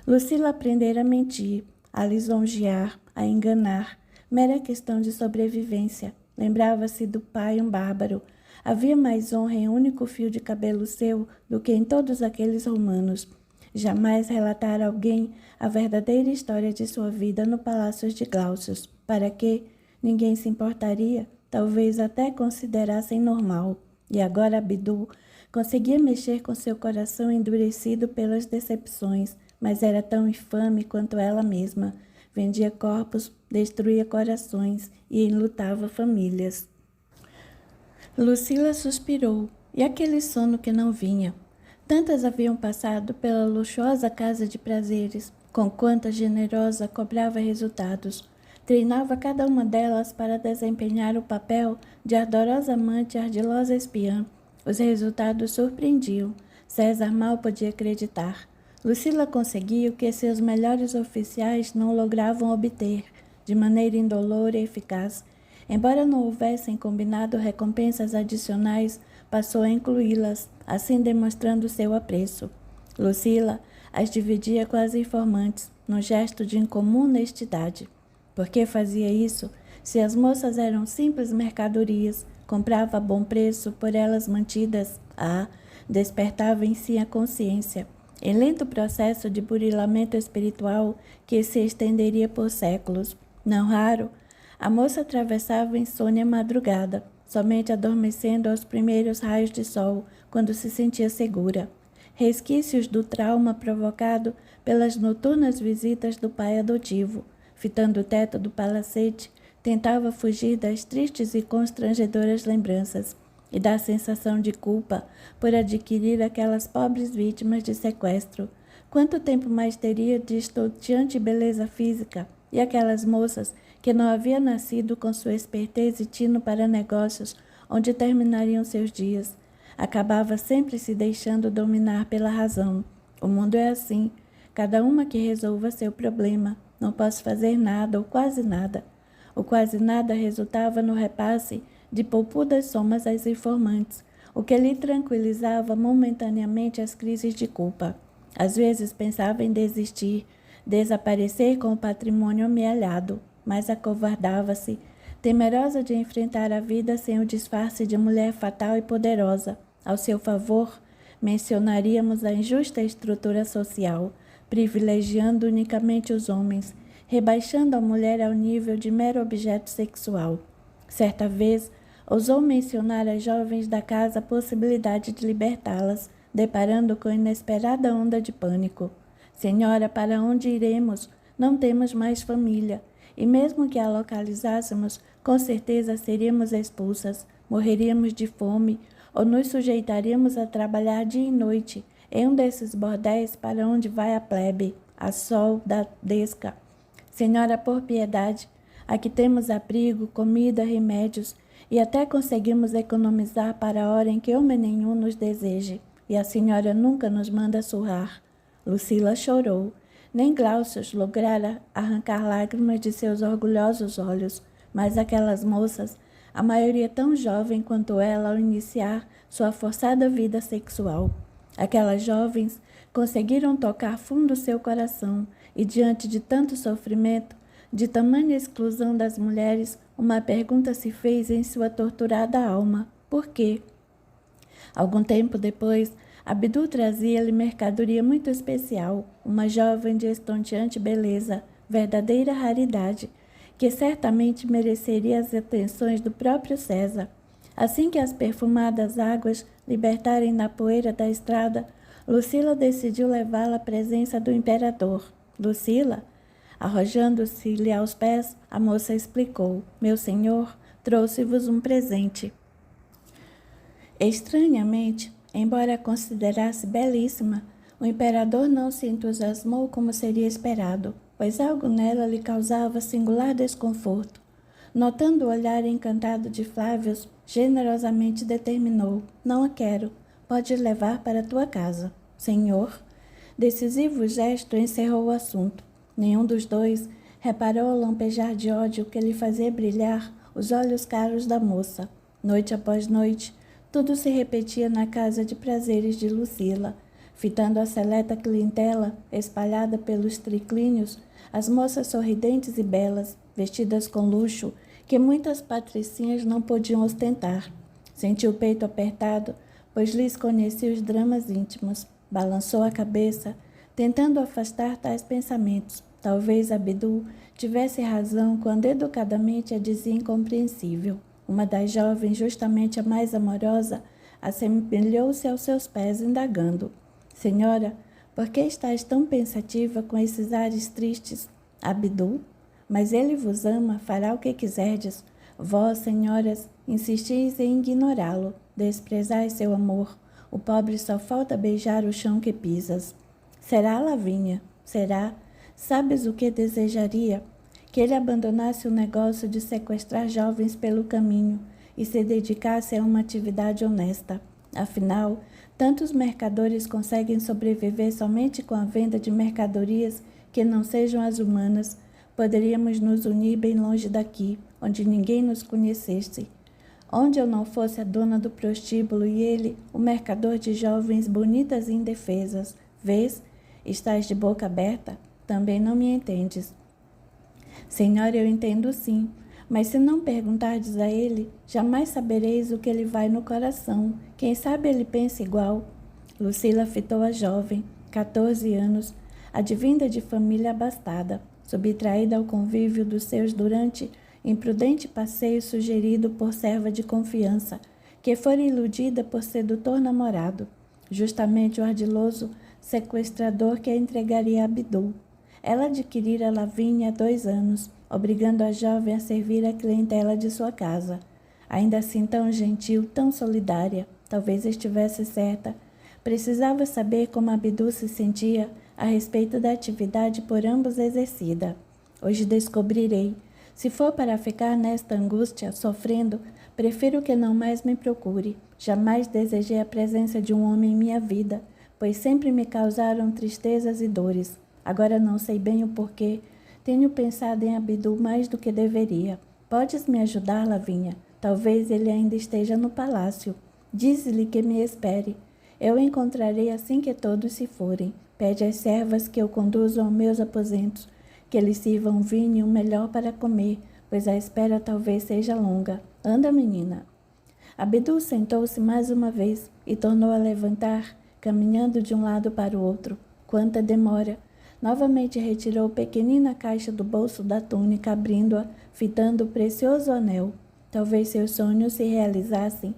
Lucila aprendera a mentir, a lisonjear, a enganar. Mera questão de sobrevivência. Lembrava-se do pai, um bárbaro. Havia mais honra em um único fio de cabelo seu do que em todos aqueles romanos. Jamais relatara a alguém a verdadeira história de sua vida no palácio de Glaucius. Para que ninguém se importaria, talvez até considerassem normal. E agora Abdu conseguia mexer com seu coração endurecido pelas decepções, mas era tão infame quanto ela mesma. Vendia corpos, destruía corações e enlutava famílias. Lucila suspirou, e aquele sono que não vinha. Tantas haviam passado pela luxuosa casa de prazeres, com quanta generosa cobrava resultados. Treinava cada uma delas para desempenhar o papel de ardorosa amante e ardilosa espiã. Os resultados surpreendiam. César mal podia acreditar. Lucila conseguia o que seus melhores oficiais não logravam obter, de maneira indolor e eficaz. Embora não houvessem combinado recompensas adicionais, passou a incluí-las, assim demonstrando seu apreço. Lucila as dividia com as informantes, num gesto de incomum honestidade. Por que fazia isso? Se as moças eram simples mercadorias, comprava a bom preço por elas mantidas, despertava em si a consciência, em lento processo de burilamento espiritual que se estenderia por séculos. Não raro, a moça atravessava insônia madrugada, somente adormecendo aos primeiros raios de sol, quando se sentia segura. Resquícios do trauma provocado pelas noturnas visitas do pai adotivo, fitando o teto do palacete, tentava fugir das tristes e constrangedoras lembranças e da sensação de culpa por adquirir aquelas pobres vítimas de sequestro. Quanto tempo mais teria de estonteante beleza física e aquelas moças que não haviam nascido com sua esperteza e tino para negócios, onde terminariam seus dias? Acabava sempre se deixando dominar pela razão. O mundo é assim, cada uma que resolva seu problema. Não posso fazer nada ou quase nada. O quase nada resultava no repasse de poupudas somas às informantes, o que lhe tranquilizava momentaneamente as crises de culpa. Às vezes pensava em desistir, desaparecer com o patrimônio amealhado, mas acovardava-se, temerosa de enfrentar a vida sem o disfarce de mulher fatal e poderosa. Ao seu favor, mencionaríamos a injusta estrutura social, privilegiando unicamente os homens, rebaixando a mulher ao nível de mero objeto sexual. Certa vez, ousou mencionar às jovens da casa a possibilidade de libertá-las, deparando com inesperada onda de pânico. Senhora, para onde iremos? Não temos mais família, e mesmo que a localizássemos, com certeza seríamos expulsas, morreríamos de fome, ou nos sujeitaríamos a trabalhar dia e noite em um desses bordéis para onde vai a plebe, a sol da desca. Senhora, por piedade, aqui temos abrigo, comida, remédios, e até conseguimos economizar para a hora em que homem nenhum nos deseje, e a senhora nunca nos manda surrar. Lucila chorou. Nem Glaucius lograra arrancar lágrimas de seus orgulhosos olhos, mas aquelas moças, a maioria tão jovem quanto ela ao iniciar sua forçada vida sexual, aquelas jovens conseguiram tocar fundo seu coração e, diante de tanto sofrimento, de tamanha exclusão das mulheres, uma pergunta se fez em sua torturada alma: por quê? Algum tempo depois, Abdu trazia-lhe mercadoria muito especial, uma jovem de estonteante beleza, verdadeira raridade, que certamente mereceria as atenções do próprio César. Assim que as perfumadas águas libertarem da poeira da estrada, Lucila decidiu levá-la à presença do imperador. Lucila, arrojando-se-lhe aos pés, a moça explicou: meu senhor, trouxe-vos um presente. Estranhamente, embora a considerasse belíssima, o imperador não se entusiasmou como seria esperado, pois algo nela lhe causava singular desconforto. Notando o olhar encantado de Flávios, generosamente determinou: não a quero, pode levar para tua casa. Senhor, decisivo gesto encerrou o assunto. Nenhum dos dois reparou o lampejar de ódio que lhe fazia brilhar os olhos caros da moça. Noite após noite, tudo se repetia na casa de prazeres de Lucila. Fitando a seleta clientela espalhada pelos triclínios, as moças sorridentes e belas, vestidas com luxo, que muitas patricinhas não podiam ostentar. Sentiu o peito apertado, pois lhes conhecia os dramas íntimos. Balançou a cabeça, tentando afastar tais pensamentos. Talvez Abdu tivesse razão quando educadamente a dizia incompreensível. Uma das jovens, justamente a mais amorosa, assemelhou-se aos seus pés, indagando: Senhora, por que estás tão pensativa com esses ares tristes? Abdu? Mas ele vos ama, fará o que quiserdes. Vós, senhoras, insistis em ignorá-lo, desprezais seu amor. O pobre só falta beijar o chão que pisas. Será, Lavínia? Será? Sabes o que desejaria? Que ele abandonasse o negócio de sequestrar jovens pelo caminho e se dedicasse a uma atividade honesta. Afinal, tantos mercadores conseguem sobreviver somente com a venda de mercadorias que não sejam as humanas. Poderíamos nos unir bem longe daqui, onde ninguém nos conhecesse. Onde eu não fosse a dona do prostíbulo e ele, o mercador de jovens bonitas e indefesas. Vês? Estás de boca aberta? Também não me entendes. Senhora, eu entendo sim, Mas se não perguntardes a ele, jamais sabereis o que lhe vai no coração. Quem sabe ele pensa igual. Lucila fitou a jovem, 14 anos, advinda de família abastada, subtraída ao convívio dos seus durante imprudente passeio sugerido por serva de confiança, que fora iludida por sedutor namorado, justamente o ardiloso sequestrador que a entregaria a Abdul. Ela adquirira Lavínia há 2 anos, obrigando a jovem a servir a clientela de sua casa. Ainda assim tão gentil, tão solidária, talvez estivesse certa. Precisava saber como Abdul se sentia a respeito da atividade por ambos exercida. Hoje descobrirei. Se for para ficar nesta angústia, sofrendo, prefiro que não mais me procure. Jamais desejei a presença de um homem em minha vida, pois sempre me causaram tristezas e dores. Agora não sei bem o porquê. Tenho pensado em Abdul mais do que deveria. Podes me ajudar, Lavínia? Talvez ele ainda esteja no palácio. Dize-lhe que me espere. Eu o encontrarei assim que todos se forem. Pede às servas que o conduzam aos meus aposentos, que lhe sirvam vinho e o melhor para comer, pois a espera talvez seja longa. Anda, menina. Abdul sentou-se mais uma vez e tornou a levantar, caminhando de um lado para o outro. Quanta demora! Novamente retirou pequenina caixa do bolso da túnica, abrindo-a, fitando o precioso anel. Talvez seus sonhos se realizassem.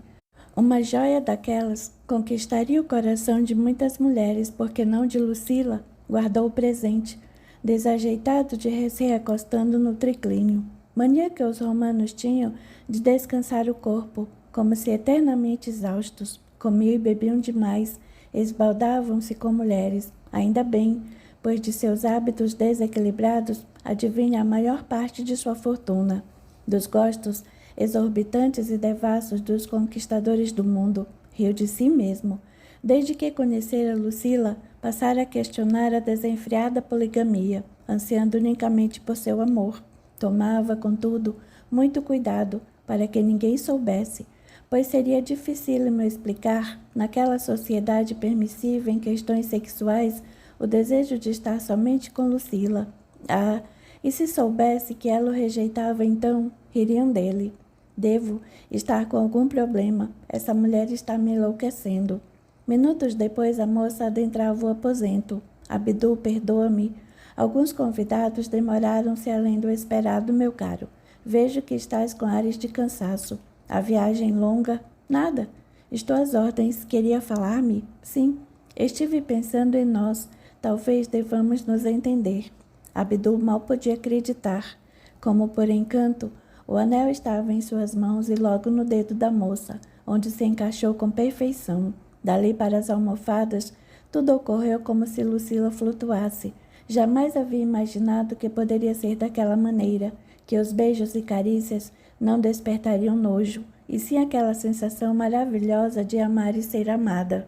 Uma joia daquelas conquistaria o coração de muitas mulheres, porque não de Lucila. Guardou o presente, desajeitado de se recostando no triclínio. Mania que os romanos tinham de descansar o corpo, como se eternamente exaustos. Comiam e bebiam demais, esbaldavam-se com mulheres. Ainda bem, pois de seus hábitos desequilibrados adivinha a maior parte de sua fortuna. Dos gostos exorbitantes e devassos dos conquistadores do mundo, riu de si mesmo. Desde que conhecera Lucila, passara a questionar a desenfreada poligamia, ansiando unicamente por seu amor. Tomava, contudo, muito cuidado para que ninguém soubesse, pois seria dificílimo explicar, naquela sociedade permissiva em questões sexuais, o desejo de estar somente com Lucila. Ah, e se soubesse que ela o rejeitava, então ririam dele. Devo estar com algum problema. Essa mulher está me enlouquecendo. Minutos depois, a moça adentrava o aposento. Abdul, perdoa-me. Alguns convidados demoraram-se além do esperado, meu caro. Vejo que estás com ares de cansaço. A viagem longa? Nada. Estou às ordens. Queria falar-me? Sim. Estive pensando em nós. Talvez devamos nos entender. Abdul mal podia acreditar. Como por encanto, o anel estava em suas mãos e logo no dedo da moça, onde se encaixou com perfeição. Dali para as almofadas, tudo ocorreu como se Lucila flutuasse. Jamais havia imaginado que poderia ser daquela maneira, que os beijos e carícias não despertariam nojo, e sim aquela sensação maravilhosa de amar e ser amada.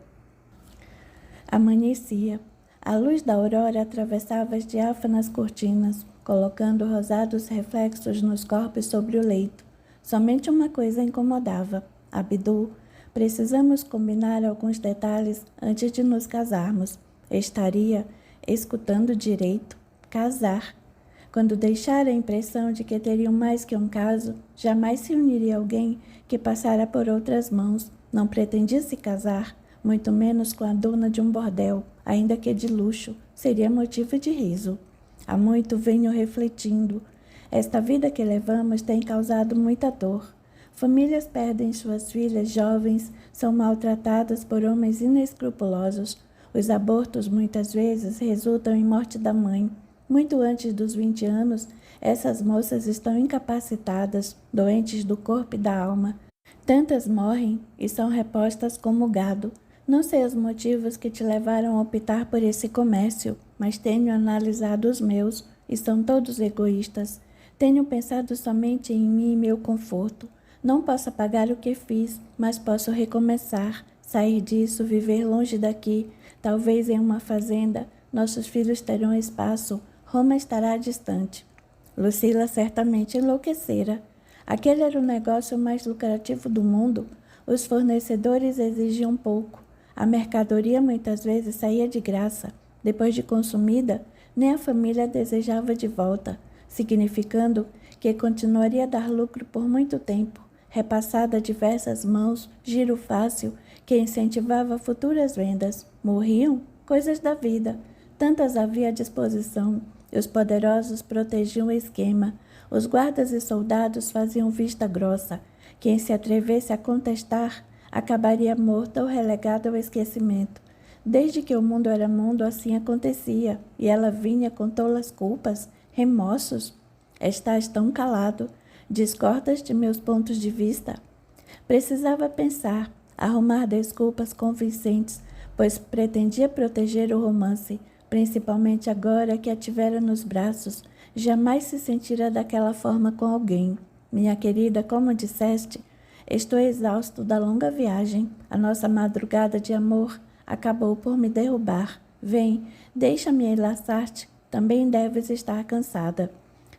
Amanhecia. A luz da aurora atravessava as diáfanas cortinas, colocando rosados reflexos nos corpos sobre o leito. Somente uma coisa incomodava. Abdul, precisamos combinar alguns detalhes antes de nos casarmos. Estaria escutando direito. Casar. Quando deixara a impressão de que teriam mais que um caso, jamais se uniria alguém que passara por outras mãos. Não pretendia se casar, muito menos com a dona de um bordel, ainda que de luxo, seria motivo de riso. Há muito venho refletindo. Esta vida que levamos tem causado muita dor. Famílias perdem suas filhas jovens, são maltratadas por homens inescrupulosos. Os abortos muitas vezes resultam em morte da mãe. Muito antes dos 20 anos, essas moças estão incapacitadas, doentes do corpo e da alma. Tantas morrem e são repostas como gado. Não sei os motivos que te levaram a optar por esse comércio, mas tenho analisado os meus e são todos egoístas. Tenho pensado somente em mim e meu conforto. Não posso apagar o que fiz, mas posso recomeçar, sair disso, viver longe daqui, talvez em uma fazenda. Nossos filhos terão espaço, Roma estará distante. Lucila certamente enlouquecera. Aquele era o negócio mais lucrativo do mundo. Os fornecedores exigiam pouco. A mercadoria muitas vezes saía de graça. Depois de consumida, nem a família desejava de volta. significando que continuaria a dar lucro por muito tempo, repassada a diversas mãos, giro fácil, que incentivava futuras vendas. Morriam? Coisas da vida. Tantas havia à disposição, e os poderosos protegiam o esquema. Os guardas e soldados faziam vista grossa. Quem se atrevesse a contestar acabaria morto ou relegado ao esquecimento. Desde que o mundo era mundo, assim acontecia, e ela vinha com tolas culpas, remorsos. Estás tão calado. Discordas de meus pontos de vista? Precisava pensar, arrumar desculpas convincentes, pois pretendia proteger o romance, principalmente agora que a tivera nos braços. Jamais se sentira daquela forma com alguém. Minha querida, como disseste, estou exausto da longa viagem. A nossa madrugada de amor acabou por me derrubar. Vem, deixa-me enlaçar-te. Também deves estar cansada.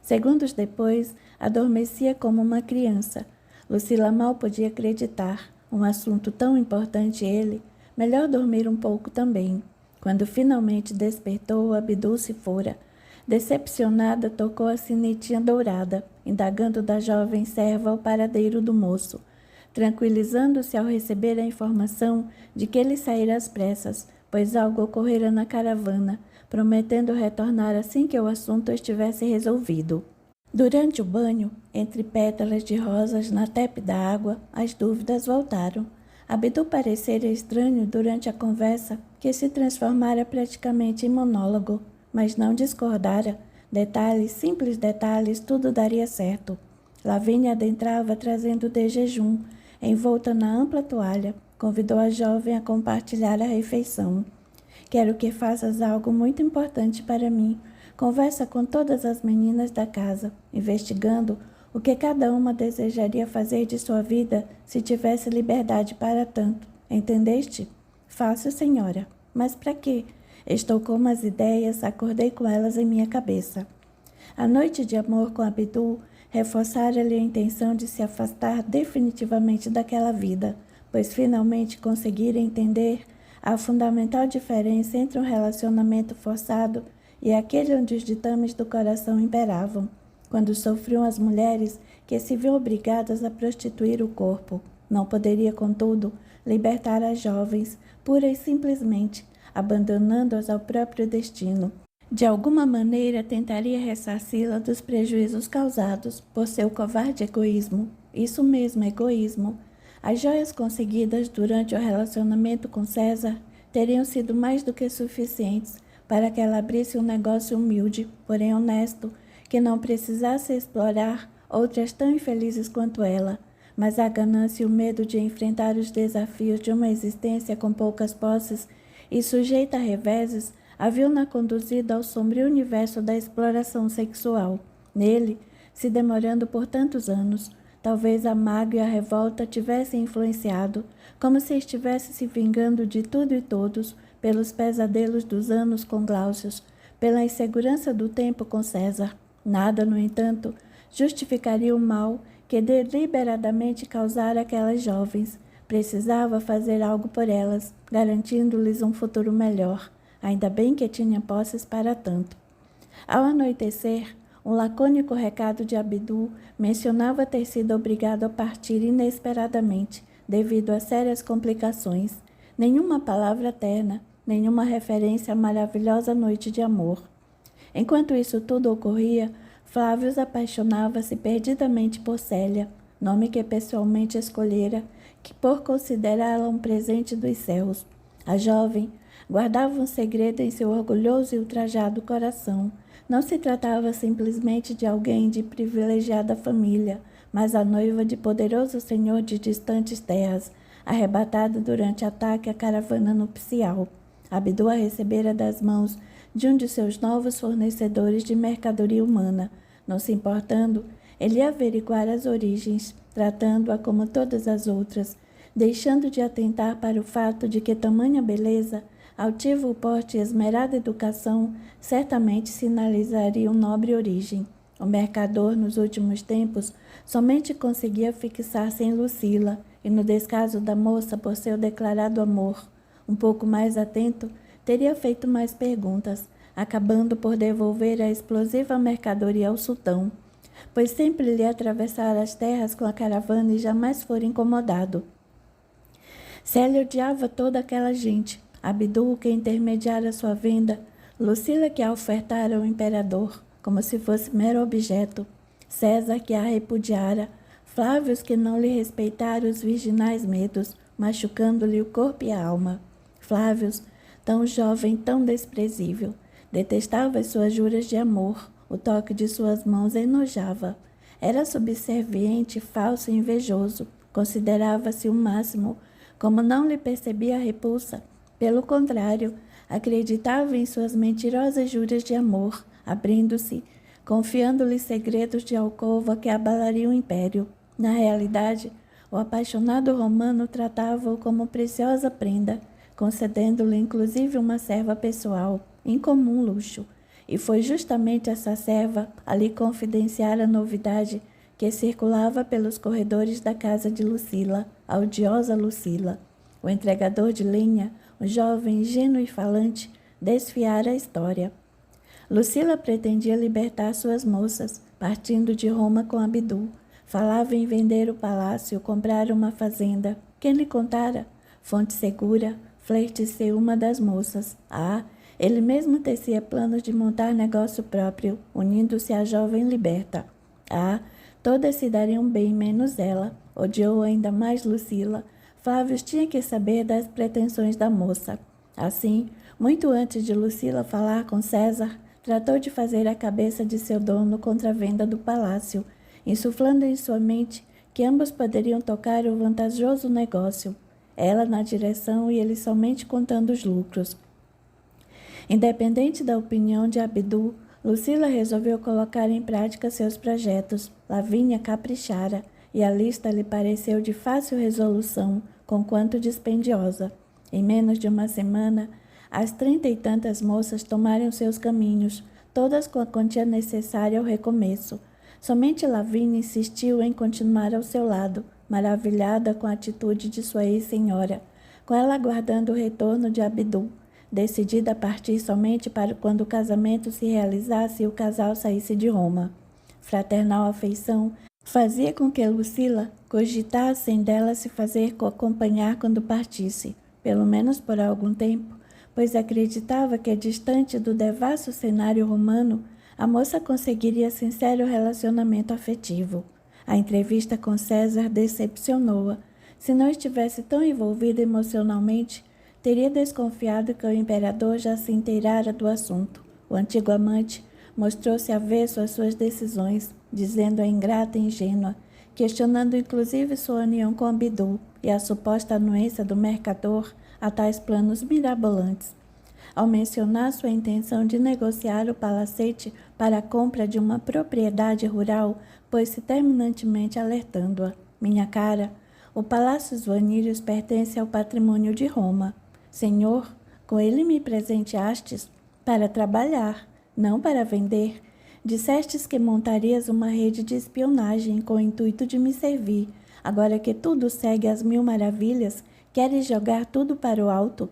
Segundos depois, adormecia como uma criança. Lucila mal podia acreditar. Um assunto tão importante ele, melhor dormir um pouco também. Quando finalmente despertou, Abdul se fora. Decepcionada, tocou a sinetinha dourada, indagando da jovem serva o paradeiro do moço, tranquilizando-se ao receber a informação de que ele saíra às pressas, pois algo ocorrera na caravana, prometendo retornar assim que o assunto estivesse resolvido. Durante o banho, entre pétalas de rosas na tépida água, as dúvidas voltaram. Abdul parecera estranho durante a conversa, que se transformara praticamente em monólogo, mas não discordara. Detalhes, simples detalhes, tudo daria certo. Lavínia adentrava trazendo de jejum, envolta na ampla toalha. Convidou a jovem a compartilhar a refeição. Quero que faças algo muito importante para mim. Conversa com todas as meninas da casa, investigando o que cada uma desejaria fazer de sua vida se tivesse liberdade para tanto. Entendeste? Fácil, senhora. Mas para quê? Estou com umas ideias, acordei com elas em minha cabeça. A noite de amor com Abdul reforçara-lhe a intenção de se afastar definitivamente daquela vida, pois finalmente conseguira entender a fundamental diferença entre um relacionamento forçado e aquele onde os ditames do coração imperavam, quando sofriam as mulheres que se viam obrigadas a prostituir o corpo. Não poderia, contudo, libertar as jovens, pura e simplesmente, abandonando-as ao próprio destino. De alguma maneira tentaria ressarci-la dos prejuízos causados por seu covarde egoísmo. Isso mesmo, egoísmo. As joias conseguidas durante o relacionamento com César teriam sido mais do que suficientes para que ela abrisse um negócio humilde, porém honesto, que não precisasse explorar outras tão infelizes quanto ela. Mas a ganância e o medo de enfrentar os desafios de uma existência com poucas posses e sujeita a reveses haviam-na conduzido ao sombrio universo da exploração sexual. Nele, se demorando por tantos anos, talvez a mágoa e a revolta tivessem influenciado, como se estivesse se vingando de tudo e todos, pelos pesadelos dos anos com Glaucius, pela insegurança do tempo com César. Nada, no entanto, justificaria o mal que deliberadamente causara aquelas jovens. Precisava fazer algo por elas, garantindo-lhes um futuro melhor. Ainda bem que tinha posses para tanto. Ao anoitecer, um lacônico recado de Abdul mencionava ter sido obrigado a partir inesperadamente, devido a sérias complicações. Nenhuma palavra terna, nenhuma referência à maravilhosa noite de amor. Enquanto isso tudo ocorria, Flávio apaixonava-se perdidamente por Célia, nome que pessoalmente escolhera, que por considerá-la um presente dos céus. A jovem guardava um segredo em seu orgulhoso e ultrajado coração. Não se tratava simplesmente de alguém de privilegiada família, mas a noiva de poderoso senhor de distantes terras, arrebatada durante ataque à caravana nupcial. Abdul a recebera das mãos de um de seus novos fornecedores de mercadoria humana. Não se importando, ele ia averiguar as origens, tratando-a como todas as outras, deixando de atentar para o fato de que tamanha beleza, altivo porte e esmerada educação certamente sinalizariam nobre origem. O mercador, nos últimos tempos, somente conseguia fixar-se em Lucila, e no descaso da moça por seu declarado amor. Um pouco mais atento, teria feito mais perguntas. acabando por devolver a explosiva mercadoria ao sultão, pois sempre lhe atravessara as terras com a caravana e jamais fora incomodado. Célio odiava toda aquela gente, Abdul que intermediara sua venda, Lucila que a ofertara ao imperador, como se fosse mero objeto, César que a repudiara, Flávios que não lhe respeitara os virginais medos, machucando-lhe o corpo e a alma. Flávios, tão jovem, tão desprezível, detestava as suas juras de amor, o toque de suas mãos enojava. Era subserviente, falso e invejoso, considerava-se o máximo, como não lhe percebia a repulsa. Pelo contrário, acreditava em suas mentirosas juras de amor, abrindo-se, confiando-lhe segredos de alcova que abalariam o império. Na realidade, o apaixonado romano tratava-o como preciosa prenda, concedendo-lhe inclusive uma serva pessoal, incomum luxo, e foi justamente essa serva a lhe confidenciar a novidade que circulava pelos corredores da casa de Lucila, a odiosa Lucila. O entregador de lenha, um jovem ingênuo e falante, desfiara a história. Lucila pretendia libertar suas moças, partindo de Roma com Abdul. Falava em vender o palácio, comprar uma fazenda. Quem lhe contara? Fonte segura, flerte ser uma das moças. Ele mesmo tecia planos de montar negócio próprio, unindo-se à jovem liberta. Todas se dariam bem, menos ela. Odiou ainda mais Lucila. Flávios tinha que saber das pretensões da moça. Assim, muito antes de Lucila falar com César, tratou de fazer a cabeça de seu dono contra a venda do palácio, insuflando em sua mente que ambos poderiam tocar o vantajoso negócio, ela na direção e ele somente contando os lucros. Independente da opinião de Abdul, Lucila resolveu colocar em prática seus projetos. Lavínia caprichara, e a lista lhe pareceu de fácil resolução, conquanto dispendiosa. Em menos de uma semana, as 30 e tantas moças tomaram seus caminhos, todas com a quantia necessária ao recomeço. Somente Lavínia insistiu em continuar ao seu lado, maravilhada com a atitude de sua ex-senhora, com ela aguardando o retorno de Abdul, decidida a partir somente para quando o casamento se realizasse e o casal saísse de Roma. Fraternal afeição fazia com que Lucila cogitasse em dela se fazer acompanhar quando partisse, pelo menos por algum tempo, pois acreditava que, distante do devasso cenário romano, a moça conseguiria sincero relacionamento afetivo. A entrevista com César decepcionou-a. Se não estivesse tão envolvida emocionalmente, teria desconfiado que o imperador já se inteirara do assunto. O antigo amante mostrou-se avesso às suas decisões, dizendo-a ingrata e ingênua, questionando inclusive sua união com Abdul e a suposta anuência do mercador a tais planos mirabolantes. Ao mencionar sua intenção de negociar o palacete para a compra de uma propriedade rural, pôs-se terminantemente alertando-a. Minha cara, o Palácio Zoanirius pertence ao patrimônio de Roma. Senhor, com ele me presenteastes para trabalhar, não para vender. Dissestes que montarias uma rede de espionagem com o intuito de me servir. Agora que tudo segue às mil maravilhas, queres jogar tudo para o alto?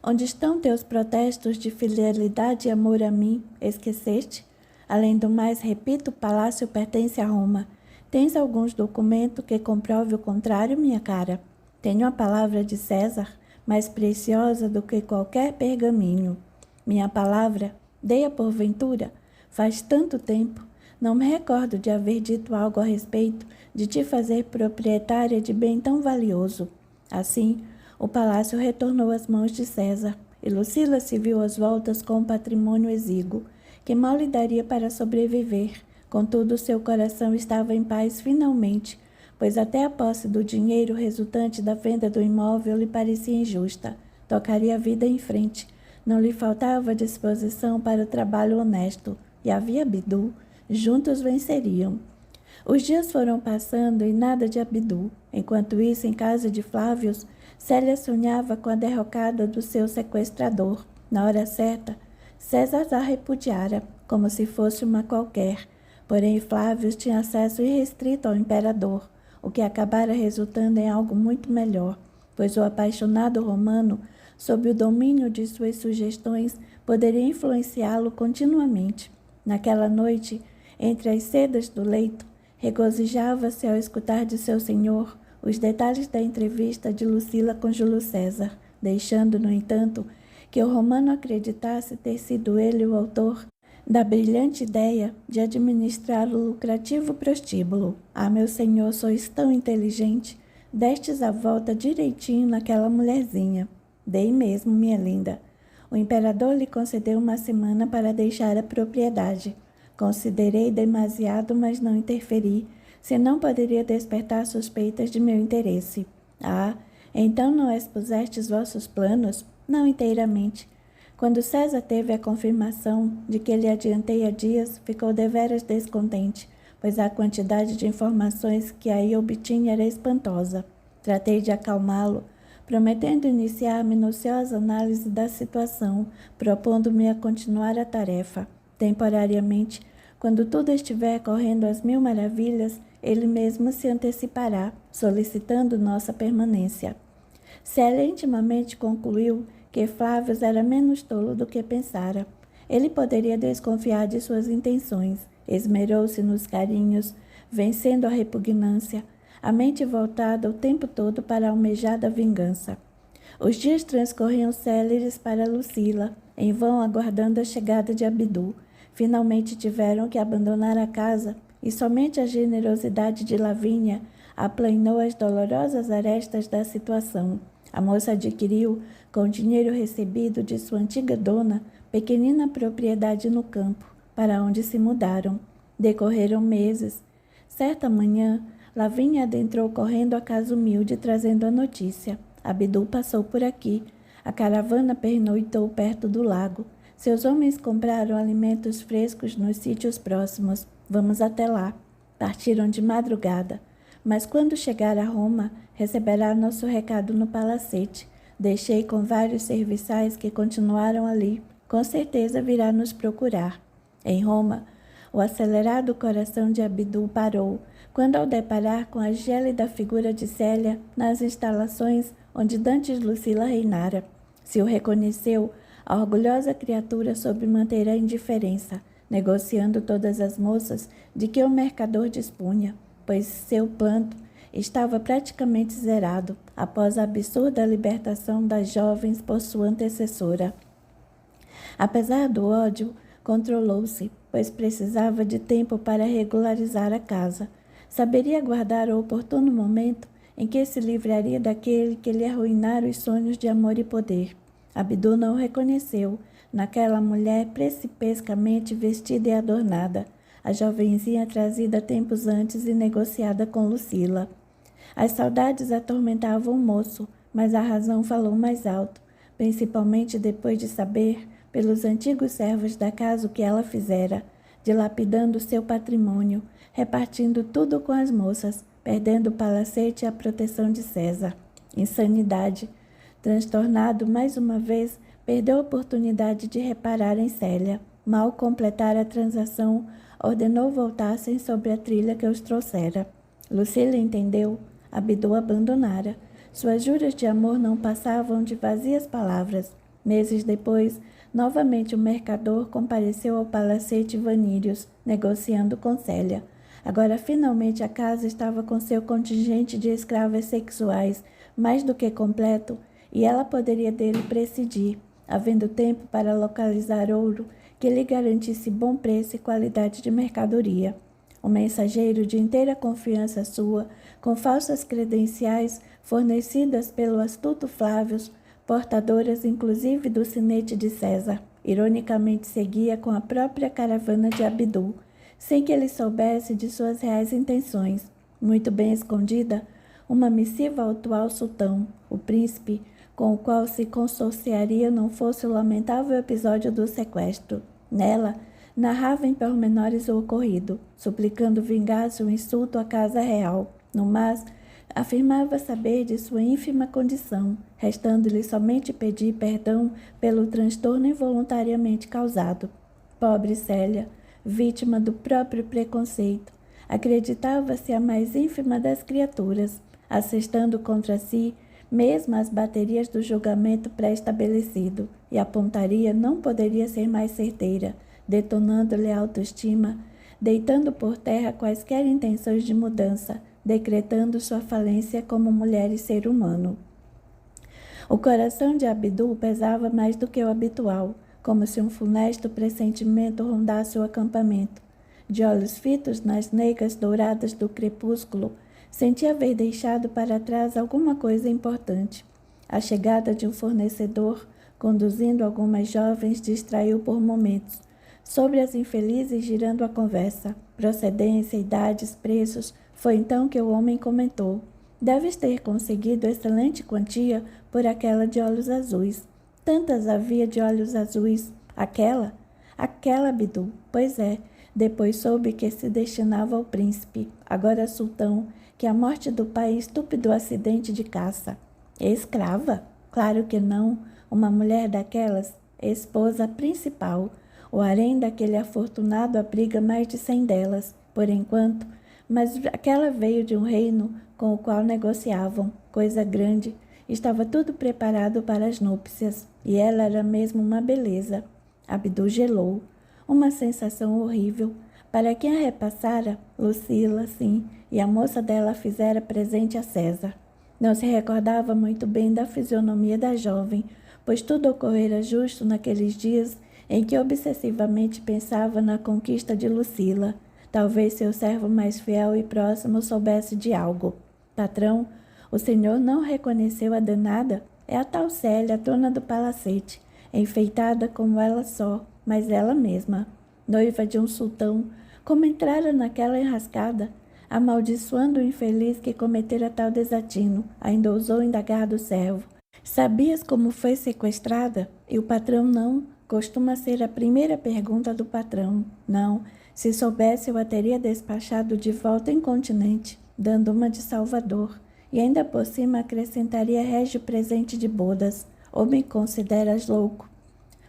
Onde estão teus protestos de fidelidade e amor a mim? Esqueceste? Além do mais, repito, o palácio pertence a Roma. Tens alguns documentos que comprove o contrário, minha cara? Tenho a palavra de César, mais preciosa do que qualquer pergaminho. Minha palavra, dei-a porventura? Faz tanto tempo, não me recordo de haver dito algo a respeito de te fazer proprietária de bem tão valioso. Assim, o palácio retornou às mãos de César, e Lucila se viu às voltas com um patrimônio exíguo, que mal lhe daria para sobreviver. Contudo, seu coração estava em paz finalmente, pois até a posse do dinheiro resultante da venda do imóvel lhe parecia injusta. Tocaria a vida em frente. Não lhe faltava disposição para o trabalho honesto, e havia Abdul. Juntos venceriam. Os dias foram passando e nada de Abdul. Enquanto isso, em casa de Flávios, Célia sonhava com a derrocada do seu sequestrador. Na hora certa, César a repudiara, como se fosse uma qualquer. Porém, Flávios tinha acesso irrestrito ao imperador, o que acabara resultando em algo muito melhor, pois o apaixonado romano sob o domínio de suas sugestões, poderia influenciá-lo continuamente. Naquela noite, entre as sedas do leito, regozijava-se ao escutar de seu senhor os detalhes da entrevista de Lucila com Júlio César, deixando, no entanto, que o romano acreditasse ter sido ele o autor da brilhante ideia de administrar o lucrativo prostíbulo. Ah, meu senhor, sois tão inteligente, destes a volta direitinho naquela mulherzinha. Dei mesmo, minha linda. O imperador lhe concedeu uma semana para deixar a propriedade. Considerei demasiado, mas não interferi, senão poderia despertar suspeitas de meu interesse. Ah, então não expusestes vossos planos? Não inteiramente. Quando César teve a confirmação de que lhe adiantei há dias, ficou deveras descontente, pois a quantidade de informações que aí obtinha era espantosa. Tratei de acalmá-lo, prometendo iniciar a minuciosa análise da situação, propondo-me a continuar a tarefa. Temporariamente, quando tudo estiver correndo às mil maravilhas, ele mesmo se antecipará, solicitando nossa permanência. Célia intimamente concluiu que Flávio era menos tolo do que pensara. Ele poderia desconfiar de suas intenções. Esmerou-se nos carinhos, vencendo a repugnância, a mente voltada o tempo todo para a almejada vingança. Os dias transcorriam céleres para Lucila, em vão aguardando a chegada de Abdu. Finalmente tiveram que abandonar a casa e somente a generosidade de Lavínia aplanou as dolorosas arestas da situação. A moça adquiriu, com o dinheiro recebido de sua antiga dona, pequenina propriedade no campo, para onde se mudaram. Decorreram meses. Certa manhã, Lavínia adentrou correndo a casa humilde, trazendo a notícia. Abdu passou por aqui. A caravana pernoitou perto do lago. Seus homens compraram alimentos frescos nos sítios próximos. Vamos até lá. Partiram de madrugada. Mas quando chegar a Roma, receberá nosso recado no palacete. Deixei com vários serviçais que continuaram ali. Com certeza virá nos procurar. Em Roma, o acelerado coração de Abdu parou, quando ao deparar com a gélida figura de Célia nas instalações onde dantes Lucila reinara. Se o reconheceu, a orgulhosa criatura soube manter a indiferença, negociando todas as moças de que o mercador dispunha, pois seu planto estava praticamente zerado após a absurda libertação das jovens por sua antecessora. Apesar do ódio, controlou-se, pois precisava de tempo para regularizar a casa. Saberia aguardar o oportuno momento em que se livraria daquele que lhe arruinara os sonhos de amor e poder. Abdu não o reconheceu naquela mulher principescamente vestida e adornada, a jovenzinha trazida tempos antes e negociada com Lucila. As saudades atormentavam o moço, mas a razão falou mais alto, principalmente depois de saber, pelos antigos servos da casa, o que ela fizera, dilapidando seu patrimônio, repartindo tudo com as moças, perdendo o palacete e a proteção de César. Insanidade. Transtornado mais uma vez, perdeu a oportunidade de reparar em Célia. Mal completara a transação, ordenou voltassem sobre a trilha que os trouxera. Lucila entendeu. Abdu abandonara. Suas juras de amor não passavam de vazias palavras. Meses depois, novamente o mercador compareceu ao palacete Vanírios, negociando com Célia. Agora, finalmente, a casa estava com seu contingente de escravas sexuais mais do que completo, e ela poderia dele prescindir, havendo tempo para localizar ouro que lhe garantisse bom preço e qualidade de mercadoria. O mensageiro de inteira confiança sua, com falsas credenciais fornecidas pelo astuto Flávio, portadoras inclusive do sinete de César, ironicamente seguia com a própria caravana de Abdu, sem que ele soubesse de suas reais intenções. Muito bem escondida, uma missiva ao atual sultão, o príncipe, com o qual se consorciaria não fosse o lamentável episódio do sequestro. Nela, narrava em pormenores o ocorrido, suplicando vingasse o insulto à casa real. No mais, afirmava saber de sua ínfima condição, restando-lhe somente pedir perdão pelo transtorno involuntariamente causado. Pobre Célia, vítima do próprio preconceito, acreditava-se a mais ínfima das criaturas, assestando contra si mesmo as baterias do julgamento pré-estabelecido, e a pontaria não poderia ser mais certeira, detonando-lhe a autoestima, deitando por terra quaisquer intenções de mudança, decretando sua falência como mulher e ser humano. O coração de Abdul pesava mais do que o habitual, como se um funesto pressentimento rondasse o acampamento. De olhos fitos nas neigas douradas do crepúsculo, sentia haver deixado para trás alguma coisa importante. A chegada de um fornecedor, conduzindo algumas jovens, distraiu por momentos. Sobre as infelizes girando a conversa, procedência, idades, preços, foi então que o homem comentou: deves ter conseguido excelente quantia por aquela de olhos azuis. Tantas havia de olhos azuis. Aquela? Aquela, Abdul. Pois é. Depois soube que se destinava ao príncipe, agora sultão, que a morte do pai estúpido acidente de caça. Escrava? Claro que não. Uma mulher daquelas, esposa principal. O harém daquele afortunado abriga mais de 100 delas, por enquanto, mas aquela veio de um reino com o qual negociavam, coisa grande. Estava tudo preparado para as núpcias, e ela era mesmo uma beleza. Abdul gelou. Uma sensação horrível. Para quem a repassara, Lucila, sim, e a moça dela fizera presente a César. Não se recordava muito bem da fisionomia da jovem, pois tudo ocorrera justo naqueles dias em que obsessivamente pensava na conquista de Lucila. Talvez seu servo mais fiel e próximo soubesse de algo. Patrão, o senhor não reconheceu a danada? É a tal Célia, dona do palacete, enfeitada como ela só, mas ela mesma, noiva de um sultão, como entrara naquela enrascada, amaldiçoando o infeliz que cometera tal desatino, ainda ousou indagar do servo: sabias como foi sequestrada? E o patrão não. Costuma ser a primeira pergunta do patrão. Não, se soubesse eu a teria despachado de volta incontinente, dando uma de Salvador, e ainda por cima acrescentaria régio presente de bodas. Ou me consideras louco?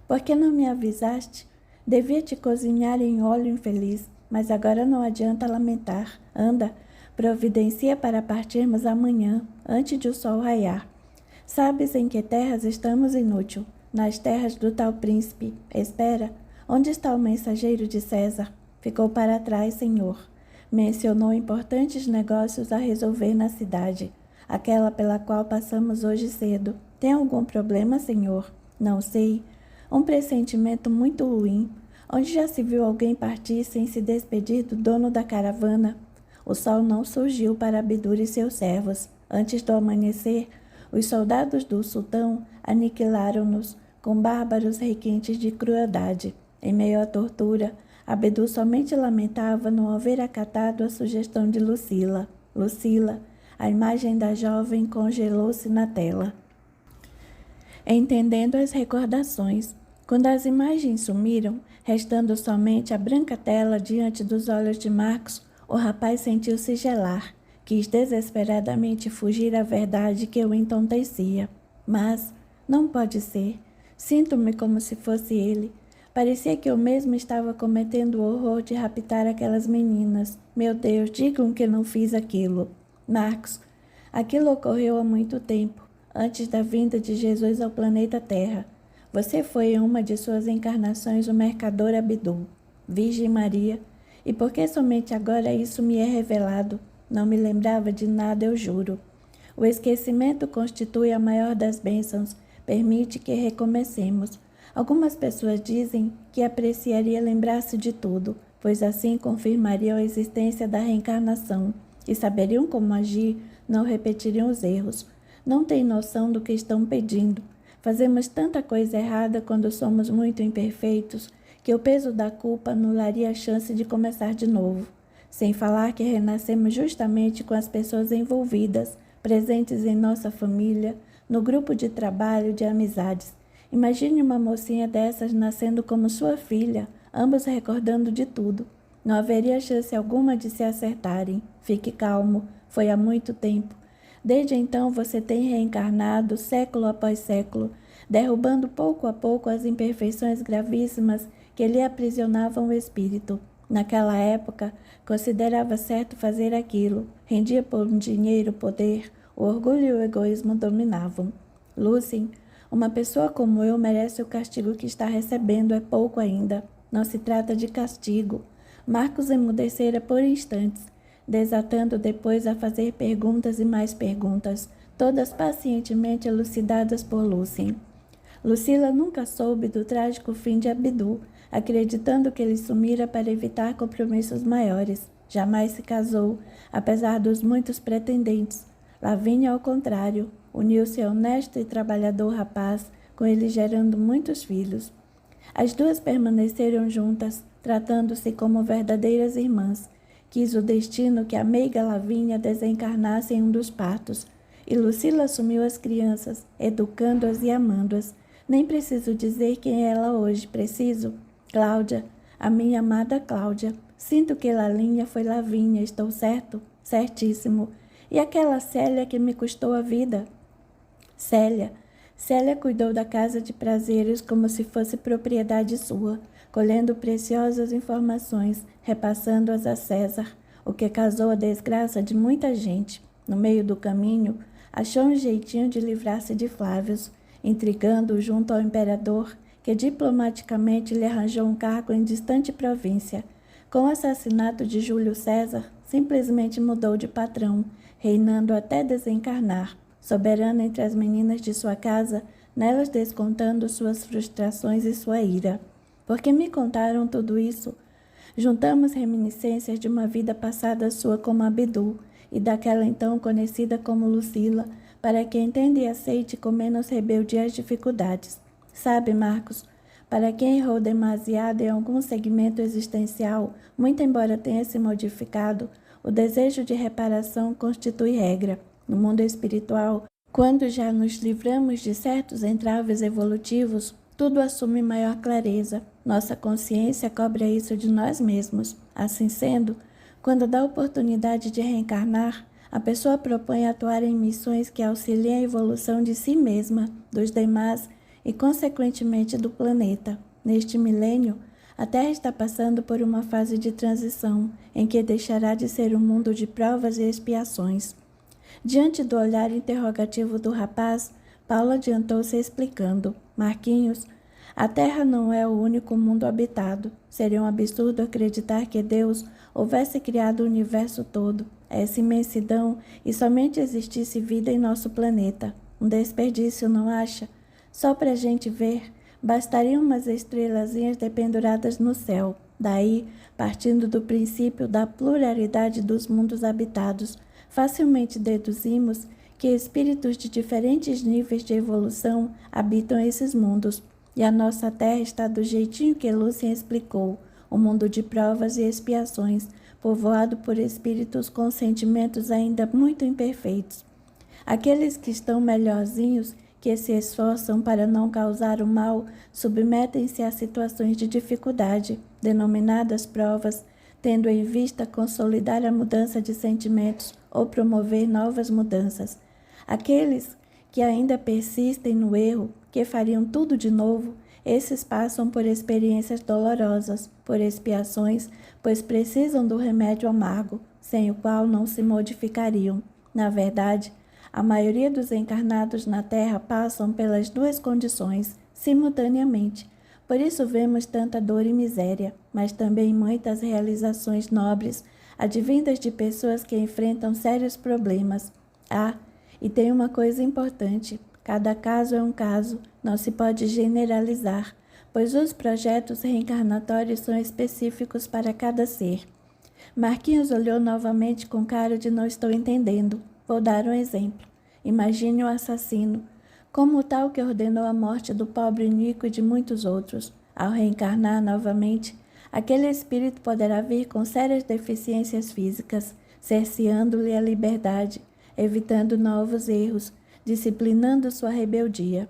Por que não me avisaste? Devia te cozinhar em óleo, infeliz, mas agora não adianta lamentar. Anda, providencia para partirmos amanhã, antes de o sol raiar. Sabes em que terras estamos, inútil? Nas terras do tal príncipe. Espera, onde está o mensageiro de César? Ficou para trás, senhor. Mencionou importantes negócios a resolver na cidade, aquela pela qual passamos hoje cedo. Tem algum problema, senhor? Não sei. Um pressentimento muito ruim. Onde já se viu alguém partir sem se despedir do dono da caravana? O sol não surgiu para Abdul e seus servos. Antes do amanhecer, os soldados do sultão aniquilaram-nos com bárbaros requintes de crueldade. Em meio à tortura, Abdul somente lamentava não haver acatado a sugestão de Lucila. Lucila, a imagem da jovem congelou-se na tela, entendendo as recordações. Quando as imagens sumiram, restando somente a branca tela diante dos olhos de Marcos, o rapaz sentiu-se gelar. Quis desesperadamente fugir à verdade que o entontecia. Mas não pode ser. Sinto-me como se fosse ele. Parecia que eu mesmo estava cometendo o horror de raptar aquelas meninas. Meu Deus, digam que não fiz aquilo. Marcos, aquilo ocorreu há muito tempo, antes da vinda de Jesus ao planeta Terra. Você foi em uma de suas encarnações o mercador Abdul, Virgem Maria, e por que somente agora isso me é revelado? Não me lembrava de nada, eu juro. O esquecimento constitui a maior das bênçãos, permite que recomecemos. Algumas pessoas dizem que apreciaria lembrar-se de tudo, pois assim confirmariam a existência da reencarnação e saberiam como agir, não repetiriam os erros. Não têm noção do que estão pedindo. Fazemos tanta coisa errada quando somos muito imperfeitos que o peso da culpa anularia a chance de começar de novo. Sem falar que renascemos justamente com as pessoas envolvidas, presentes em nossa família, no grupo de trabalho, de amizades. Imagine uma mocinha dessas nascendo como sua filha, ambos recordando de tudo. Não haveria chance alguma de se acertarem. Fique calmo, foi há muito tempo. Desde então você tem reencarnado século após século, derrubando pouco a pouco as imperfeições gravíssimas que lhe aprisionavam o espírito. Naquela época, considerava certo fazer aquilo, rendia por um dinheiro, poder, O orgulho e o egoísmo dominavam. Lucien, uma pessoa como eu merece o castigo que está recebendo, é pouco ainda. Não se trata de castigo. Marcos emudecera por instantes, desatando depois a fazer perguntas e mais perguntas, todas pacientemente elucidadas por Lucien. Lucila nunca soube do trágico fim de Abdu, acreditando que ele sumira para evitar compromissos maiores. Jamais se casou, apesar dos muitos pretendentes. Lavínia, ao contrário, uniu-se ao honesto e trabalhador rapaz, com ele gerando muitos filhos. As duas permaneceram juntas, tratando-se como verdadeiras irmãs. Quis o destino que a meiga Lavínia desencarnasse em um dos partos, e Lucila assumiu as crianças, educando-as e amando-as. Nem preciso dizer quem é ela hoje, preciso? Cláudia, a minha amada Cláudia. Sinto que Lalinha foi Lavínia, estou certo? Certíssimo. E aquela Célia que me custou a vida? Célia cuidou da casa de prazeres como se fosse propriedade sua, colhendo preciosas informações, repassando-as a César, o que causou a desgraça de muita gente. No meio do caminho, achou um jeitinho de livrar-se de Flávios, intrigando junto ao imperador, que diplomaticamente lhe arranjou um cargo em distante província. Com o assassinato de Júlio César, simplesmente mudou de patrão, reinando até desencarnar, soberana entre as meninas de sua casa, nelas descontando suas frustrações e sua ira. Porque me contaram tudo isso? Juntamos reminiscências de uma vida passada sua como Abdu e daquela então conhecida como Lucila, para que entenda e aceite com menos rebeldia as dificuldades. Sabe, Marcos, para quem errou demasiado em algum segmento existencial, muito embora tenha se modificado, o desejo de reparação constitui regra. No mundo espiritual, quando já nos livramos de certos entraves evolutivos, tudo assume maior clareza. Nossa consciência cobra isso de nós mesmos. Assim sendo, quando dá oportunidade de reencarnar, a pessoa propõe atuar em missões que auxiliem a evolução de si mesma, dos demais e, consequentemente, do planeta. Neste milênio, a Terra está passando por uma fase de transição, em que deixará de ser um mundo de provas e expiações. Diante do olhar interrogativo do rapaz, Paulo adiantou-se explicando. Marquinhos, a Terra não é o único mundo habitado. Seria um absurdo acreditar que Deus houvesse criado o universo todo, essa imensidão, e somente existisse vida em nosso planeta. Um desperdício, não acha? Só para a gente ver, bastariam umas estrelazinhas dependuradas no céu. Daí, partindo do princípio da pluralidade dos mundos habitados, facilmente deduzimos que espíritos de diferentes níveis de evolução habitam esses mundos. E a nossa Terra está do jeitinho que Lucien explicou, um mundo de provas e expiações, povoado por espíritos com sentimentos ainda muito imperfeitos. Aqueles que estão melhorzinhos, que se esforçam para não causar o mal, submetem-se a situações de dificuldade, denominadas provas, tendo em vista consolidar a mudança de sentimentos ou promover novas mudanças. Aqueles que ainda persistem no erro, que fariam tudo de novo, esses passam por experiências dolorosas, por expiações, pois precisam do remédio amargo, sem o qual não se modificariam. Na verdade, a maioria dos encarnados na Terra passam pelas duas condições, simultaneamente. Por isso vemos tanta dor e miséria, mas também muitas realizações nobres, advindas de pessoas que enfrentam sérios problemas. E tem uma coisa importante. Cada caso é um caso, não se pode generalizar, pois os projetos reencarnatórios são específicos para cada ser. Marquinhos olhou novamente com cara de não estou entendendo. Vou dar um exemplo. Imagine um assassino, como o tal que ordenou a morte do pobre Nico e de muitos outros. Ao reencarnar novamente, aquele espírito poderá vir com sérias deficiências físicas, cerceando-lhe a liberdade, evitando novos erros, disciplinando sua rebeldia.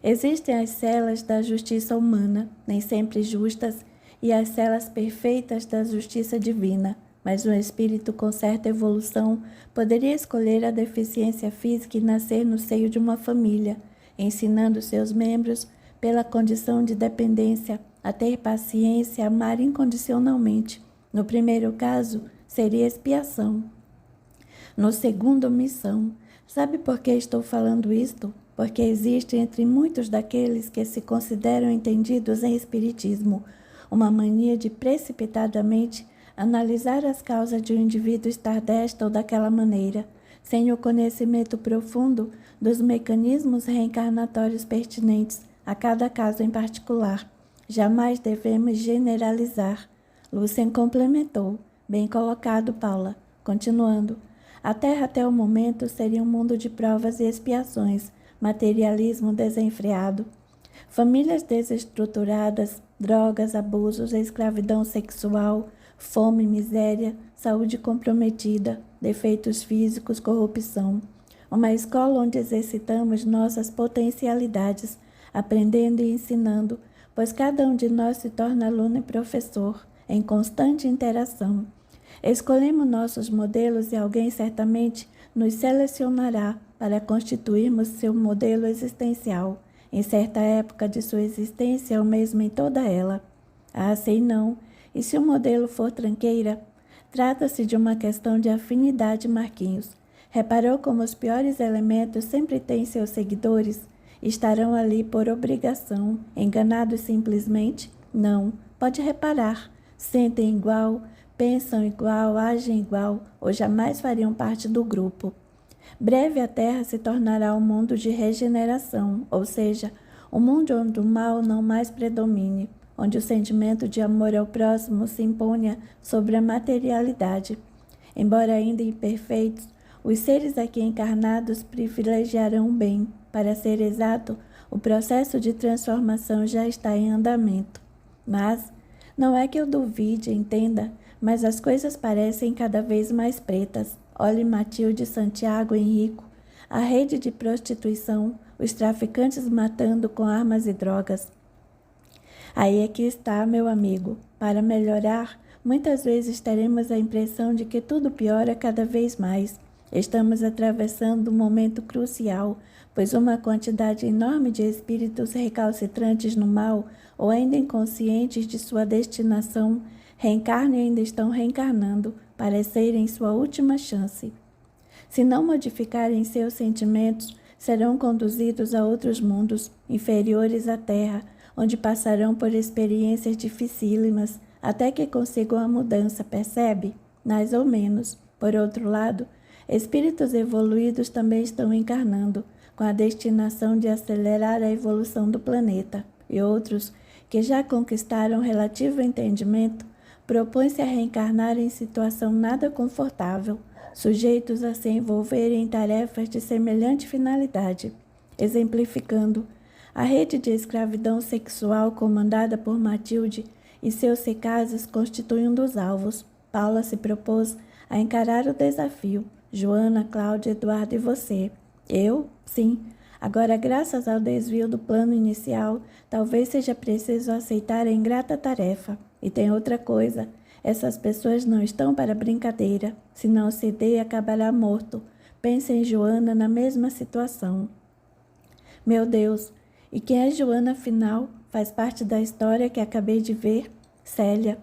Existem as celas da justiça humana, nem sempre justas, e as celas perfeitas da justiça divina, mas um espírito com certa evolução poderia escolher a deficiência física e nascer no seio de uma família, ensinando seus membros, pela condição de dependência, a ter paciência e amar incondicionalmente. No primeiro caso, seria expiação. No segundo, missão. Sabe por que estou falando isto? Porque existe entre muitos daqueles que se consideram entendidos em espiritismo uma mania de precipitadamente analisar as causas de um indivíduo estar desta ou daquela maneira, sem o conhecimento profundo dos mecanismos reencarnatórios pertinentes a cada caso em particular. Jamais devemos generalizar. Lúcia complementou. Bem colocado, Paula. Continuando. A Terra até o momento seria um mundo de provas e expiações, materialismo desenfreado, famílias desestruturadas, drogas, abusos, escravidão sexual, fome, miséria, saúde comprometida, defeitos físicos, corrupção. Uma escola onde exercitamos nossas potencialidades, aprendendo e ensinando, pois cada um de nós se torna aluno e professor, em constante interação. Escolhemos nossos modelos e alguém certamente nos selecionará para constituirmos seu modelo existencial, em certa época de sua existência ou mesmo em toda ela. Ah, sei não. E se o modelo for tranqueira? Trata-se de uma questão de afinidade, Marquinhos. Reparou como os piores elementos sempre têm seus seguidores? Estarão ali por obrigação, enganados simplesmente? Não, pode reparar. Sentem igual, pensam igual, agem igual, ou jamais fariam parte do grupo. Breve a Terra se tornará um mundo de regeneração, ou seja, um mundo onde o mal não mais predomine, onde o sentimento de amor ao próximo se imponha sobre a materialidade. Embora ainda imperfeitos, os seres aqui encarnados privilegiarão o bem. Para ser exato, o processo de transformação já está em andamento. Mas, não é que eu duvide, entenda, mas as coisas parecem cada vez mais pretas. Olhe Matilde, Santiago, Henrico, a rede de prostituição, os traficantes matando com armas e drogas. Aí é que está, meu amigo. Para melhorar, muitas vezes teremos a impressão de que tudo piora cada vez mais. Estamos atravessando um momento crucial, pois uma quantidade enorme de espíritos recalcitrantes no mal ou ainda inconscientes de sua destinação reencarnam e ainda estão reencarnando para serem sua última chance. Se não modificarem seus sentimentos, serão conduzidos a outros mundos inferiores à Terra, onde passarão por experiências dificílimas até que consigam a mudança, percebe? Mais ou menos. Por outro lado, espíritos evoluídos também estão encarnando, com a destinação de acelerar a evolução do planeta, e outros, que já conquistaram relativo entendimento, propõem-se a reencarnar em situação nada confortável, sujeitos a se envolverem em tarefas de semelhante finalidade. Exemplificando, a rede de escravidão sexual comandada por Matilde e seus secazes constitui um dos alvos. Paula se propôs a encarar o desafio. Joana, Cláudia, Eduardo e você. Eu? Sim. Agora, graças ao desvio do plano inicial, talvez seja preciso aceitar a ingrata tarefa. E tem outra coisa, essas pessoas não estão para brincadeira. Se não ceder, acabará morto. Pense em Joana na mesma situação. Meu Deus, e quem é Joana afinal? Faz parte da história que acabei de ver? Célia.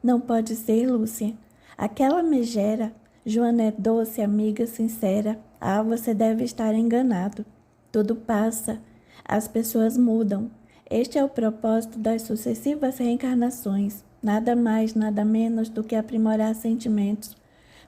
Não pode ser, Lúcia. Aquela megera. Joana é doce, amiga, sincera. Ah, você deve estar enganado. Tudo passa. As pessoas mudam. Este é o propósito das sucessivas reencarnações. Nada mais, nada menos do que aprimorar sentimentos.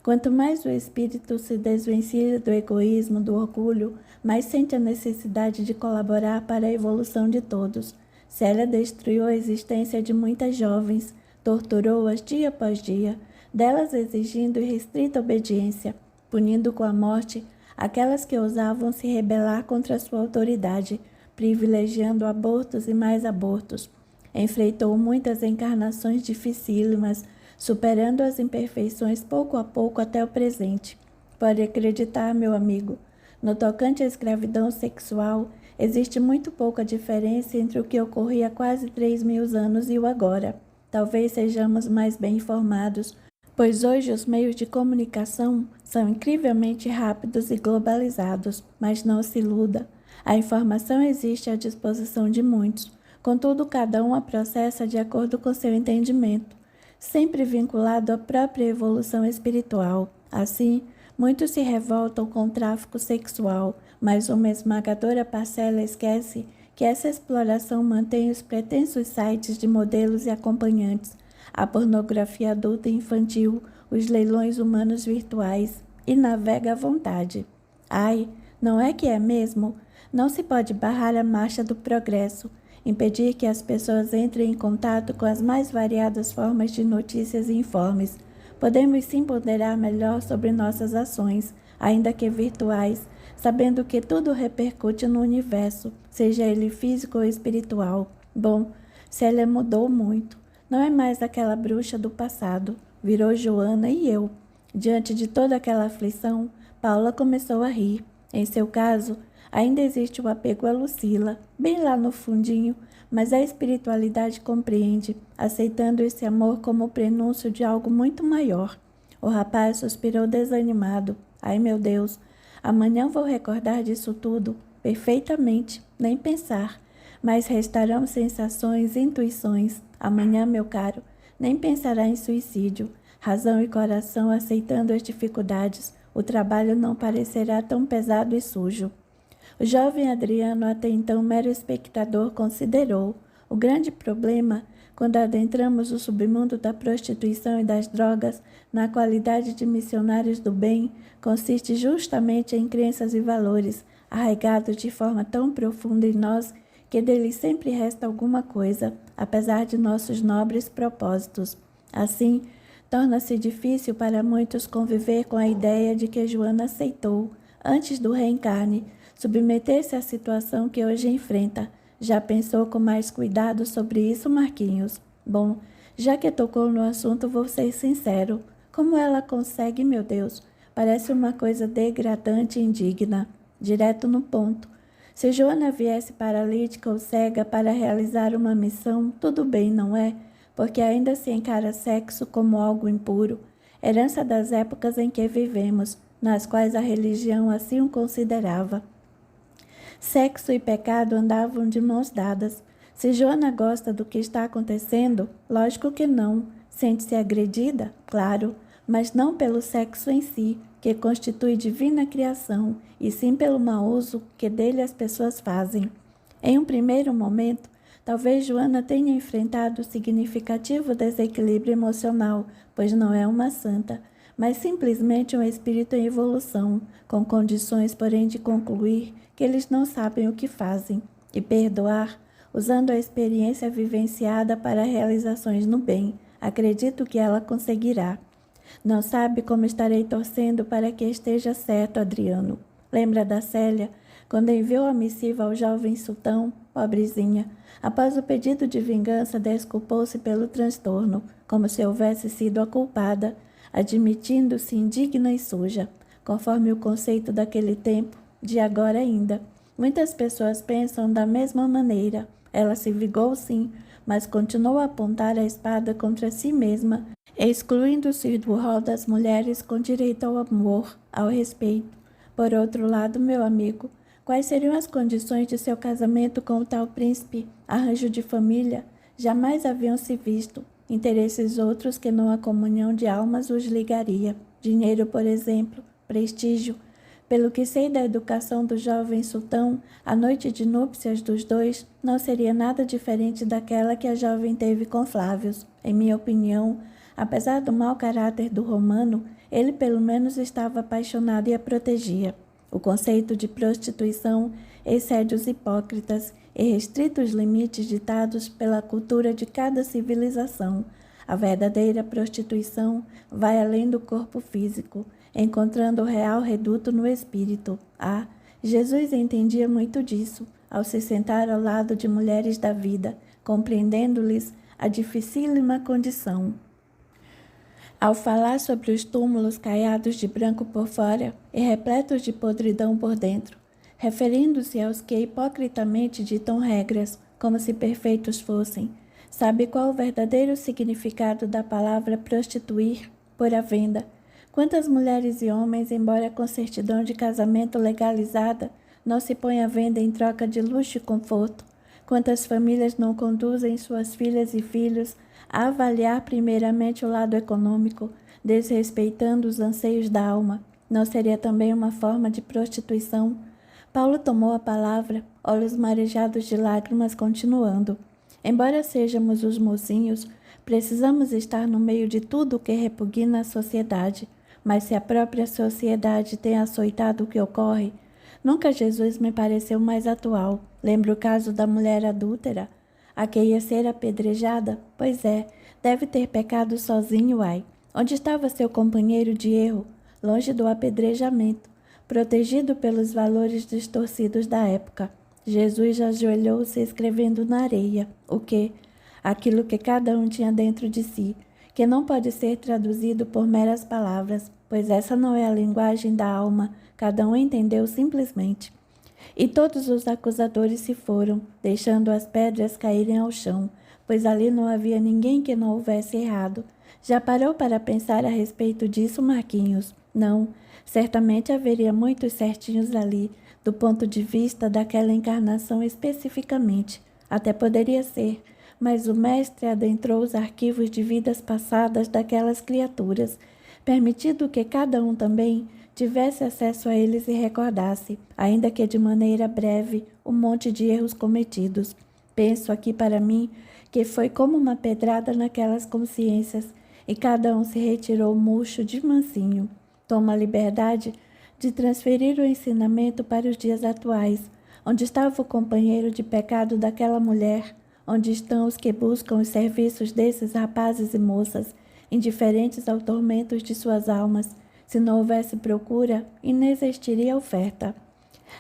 Quanto mais o espírito se desvencilha do egoísmo, do orgulho, mais sente a necessidade de colaborar para a evolução de todos. Célia destruiu a existência de muitas jovens, torturou-as dia após dia, delas exigindo irrestrita obediência, punindo com a morte aquelas que ousavam se rebelar contra sua autoridade, privilegiando abortos e mais abortos. Enfrentou muitas encarnações dificílimas, superando as imperfeições pouco a pouco até o presente. Pode acreditar, meu amigo, no tocante à escravidão sexual, existe muito pouca diferença entre o que ocorria há quase 3.000 anos e o agora. Talvez sejamos mais bem informados, pois hoje os meios de comunicação são incrivelmente rápidos e globalizados, mas não se iluda. A informação existe à disposição de muitos, contudo cada um a processa de acordo com seu entendimento, sempre vinculado à própria evolução espiritual. Assim, Muitos se revoltam com o tráfico sexual, mas uma esmagadora parcela esquece que essa exploração mantém os pretensos sites de modelos e acompanhantes, a pornografia adulta e infantil, os leilões humanos virtuais e navega à vontade. Ai, não é que é mesmo? Não se pode barrar a marcha do progresso, impedir que as pessoas entrem em contato com as mais variadas formas de notícias e informes. Podemos sim ponderar melhor sobre nossas ações, ainda que virtuais, sabendo que tudo repercute no universo, seja ele físico ou espiritual. Bom, Célia mudou muito. Não é mais aquela bruxa do passado. Virou Joana e eu. Diante de toda aquela aflição, Paula começou a rir. Em seu caso, ainda existe o apego a Lucila, bem lá no fundinho, mas a espiritualidade compreende, aceitando esse amor como o prenúncio de algo muito maior. O rapaz suspirou desanimado. Ai, meu Deus, amanhã vou recordar disso tudo, perfeitamente, nem pensar. Mas restarão sensações, intuições. Amanhã, meu caro, nem pensará em suicídio. Razão e coração aceitando as dificuldades, o trabalho não parecerá tão pesado e sujo. O jovem Adriano, até então mero espectador, considerou o grande problema, quando adentramos o submundo da prostituição e das drogas, na qualidade de missionários do bem, consiste justamente em crenças e valores, arraigados de forma tão profunda em nós, que deles sempre resta alguma coisa, apesar de nossos nobres propósitos. Assim, torna-se difícil para muitos conviver com a ideia de que Joana aceitou, antes do reencarne, submeter-se à situação que hoje enfrenta. Já pensou com mais cuidado sobre isso, Marquinhos? Bom, já que tocou no assunto, vou ser sincero. Como ela consegue, meu Deus? Parece uma coisa degradante e indigna. Direto no ponto. Se Joana viesse paralítica ou cega para realizar uma missão, tudo bem, não é? Porque ainda se encara sexo como algo impuro, herança das épocas em que vivemos, nas quais a religião assim o considerava. Sexo e pecado andavam de mãos dadas. Se Joana gosta do que está acontecendo, lógico que não. Sente-se agredida? Claro, mas não pelo sexo em si, que constitui divina criação, e sim pelo mau uso que dele as pessoas fazem. Em um primeiro momento, talvez Joana tenha enfrentado significativo desequilíbrio emocional, pois não é uma santa, mas simplesmente um espírito em evolução, com condições, porém, de concluir que eles não sabem o que fazem, e perdoar, usando a experiência vivenciada para realizações no bem. Acredito que ela conseguirá. Não sabe como estarei torcendo para que esteja certo, Adriano. Lembra da Célia, quando enviou a missiva ao jovem sultão, pobrezinha? Após o pedido de vingança, desculpou-se pelo transtorno, como se houvesse sido a culpada, admitindo-se indigna e suja, conforme o conceito daquele tempo, de agora ainda. Muitas pessoas pensam da mesma maneira. Ela se vingou, sim, mas continuou a apontar a espada contra si mesma, excluindo-se do rol das mulheres com direito ao amor, ao respeito. Por outro lado, meu amigo, quais seriam as condições de seu casamento com o tal príncipe? Arranjo de família? Jamais haviam se visto. Interesses outros que não a comunhão de almas os ligaria. Dinheiro, por exemplo, prestígio. Pelo que sei da educação do jovem sultão, a noite de núpcias dos dois não seria nada diferente daquela que a jovem teve com Flávio. Em minha opinião, apesar do mau caráter do romano, ele pelo menos estava apaixonado e a protegia. O conceito de prostituição excede os hipócritas e restrita os limites ditados pela cultura de cada civilização. A verdadeira prostituição vai além do corpo físico, encontrando o real reduto no espírito. Ah, Jesus entendia muito disso, ao se sentar ao lado de mulheres da vida, compreendendo-lhes a dificílima condição. Ao falar sobre os túmulos caiados de branco por fora e repletos de podridão por dentro, referindo-se aos que hipocritamente ditam regras, como se perfeitos fossem, sabe qual o verdadeiro significado da palavra prostituir, pôr à venda? Quantas mulheres e homens, embora com certidão de casamento legalizada, não se põem à venda em troca de luxo e conforto? Quantas famílias não conduzem suas filhas e filhos a avaliar primeiramente o lado econômico, desrespeitando os anseios da alma? Não seria também uma forma de prostituição? Paulo tomou a palavra, olhos marejados de lágrimas, continuando. Embora sejamos os mocinhos, precisamos estar no meio de tudo o que repugna a sociedade. Mas se a própria sociedade tem açoitado o que ocorre, nunca Jesus me pareceu mais atual. Lembra o caso da mulher adúltera, a que ia ser apedrejada? Pois é, deve ter pecado sozinho, ai. Onde estava seu companheiro de erro? Longe do apedrejamento, protegido pelos valores distorcidos da época. Jesus ajoelhou-se escrevendo na areia. O quê? Aquilo que cada um tinha dentro de si, que não pode ser traduzido por meras palavras, pois essa não é a linguagem da alma, cada um entendeu simplesmente. E todos os acusadores se foram, deixando as pedras caírem ao chão, pois ali não havia ninguém que não houvesse errado. Já parou para pensar a respeito disso, Marquinhos? Não, certamente haveria muitos certinhos ali, do ponto de vista daquela encarnação especificamente. Até poderia ser, mas o mestre adentrou os arquivos de vidas passadas daquelas criaturas, permitindo que cada um também tivesse acesso a eles e recordasse, ainda que de maneira breve, um monte de erros cometidos. Penso aqui para mim que foi como uma pedrada naquelas consciências, e cada um se retirou murcho de mansinho. Toma a liberdade de transferir o ensinamento para os dias atuais. Onde estava o companheiro de pecado daquela mulher? Onde estão os que buscam os serviços desses rapazes e moças, indiferentes aos tormentos de suas almas? Se não houvesse procura, inexistiria oferta.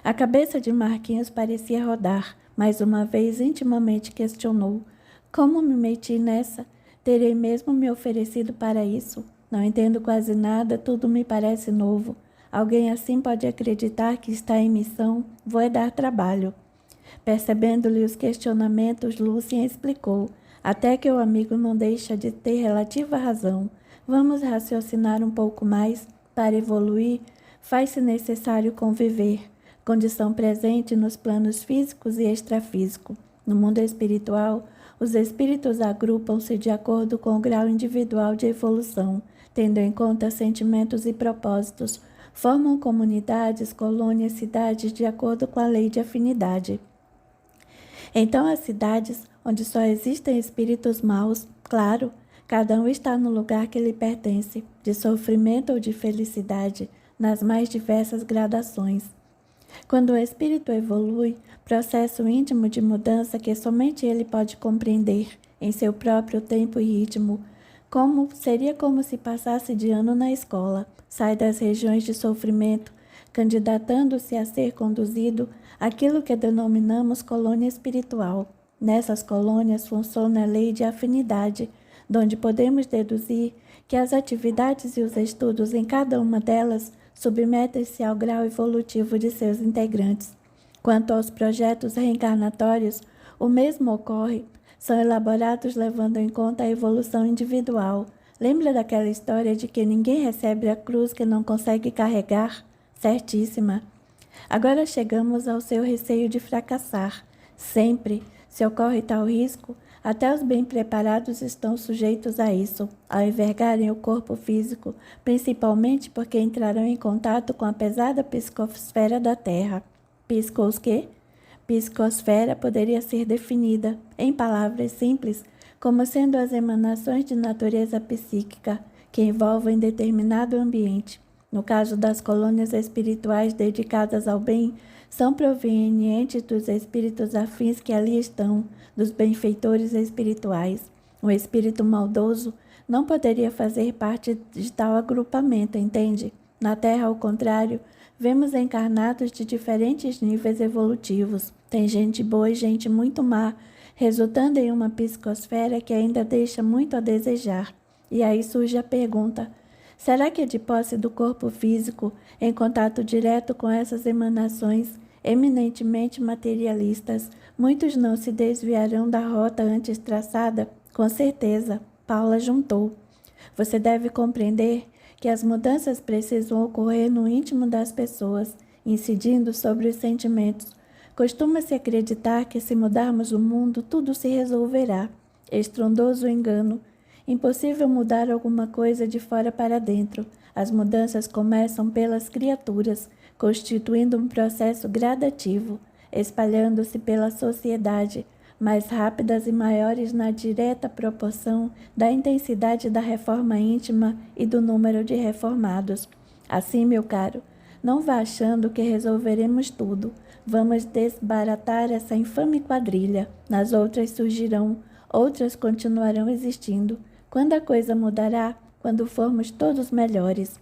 A cabeça de Marquinhos parecia rodar. Mais uma vez, intimamente questionou. Como me meti nessa? Terei mesmo me oferecido para isso? Não entendo quase nada, tudo me parece novo. Alguém assim pode acreditar que está em missão? Vou dar trabalho. Percebendo-lhe os questionamentos, Lúcia explicou. Até que o amigo não deixa de ter relativa razão. Vamos raciocinar um pouco mais. Para evoluir, faz-se necessário conviver, condição presente nos planos físicos e extrafísico. No mundo espiritual, os espíritos agrupam-se de acordo com o grau individual de evolução, tendo em conta sentimentos e propósitos, formam comunidades, colônias, cidades de acordo com a lei de afinidade. Então, as cidades onde só existem espíritos maus, claro, cada um está no lugar que lhe pertence, de sofrimento ou de felicidade, nas mais diversas gradações. Quando o espírito evolui, processo íntimo de mudança que somente ele pode compreender, em seu próprio tempo e ritmo, seria como se passasse de ano na escola, sai das regiões de sofrimento, candidatando-se a ser conduzido àquilo que denominamos colônia espiritual. Nessas colônias funciona a lei de afinidade, donde podemos deduzir que as atividades e os estudos em cada uma delas submetem-se ao grau evolutivo de seus integrantes. Quanto aos projetos reencarnatórios, o mesmo ocorre, são elaborados levando em conta a evolução individual. Lembra daquela história de que ninguém recebe a cruz que não consegue carregar? Certíssima. Agora chegamos ao seu receio de fracassar. Sempre, se ocorre tal risco, até os bem preparados estão sujeitos a isso, ao envergarem o corpo físico, principalmente porque entrarão em contato com a pesada psicosfera da Terra. Psicos quê? Psicosfera poderia ser definida, em palavras simples, como sendo as emanações de natureza psíquica que envolvem determinado ambiente. No caso das colônias espirituais dedicadas ao bem, são provenientes dos espíritos afins que ali estão, dos benfeitores espirituais. Um espírito maldoso não poderia fazer parte de tal agrupamento, entende? Na Terra, ao contrário, vemos encarnados de diferentes níveis evolutivos. Tem gente boa e gente muito má, resultando em uma psicosfera que ainda deixa muito a desejar. E aí surge a pergunta: será que é de posse do corpo físico, em contato direto com essas emanações eminentemente materialistas, muitos não se desviarão da rota antes traçada? Com certeza, Paula juntou. Você deve compreender que as mudanças precisam ocorrer no íntimo das pessoas, incidindo sobre os sentimentos. Costuma-se acreditar que se mudarmos o mundo, tudo se resolverá. Estrondoso engano. Impossível mudar alguma coisa de fora para dentro. As mudanças começam pelas criaturas, constituindo um processo gradativo, espalhando-se pela sociedade, mais rápidas e maiores na direta proporção da intensidade da reforma íntima e do número de reformados. Assim, meu caro, não vá achando que resolveremos tudo. Vamos desbaratar essa infame quadrilha. Nas outras surgirão, outras continuarão existindo. Quando a coisa mudará? Quando formos todos melhores.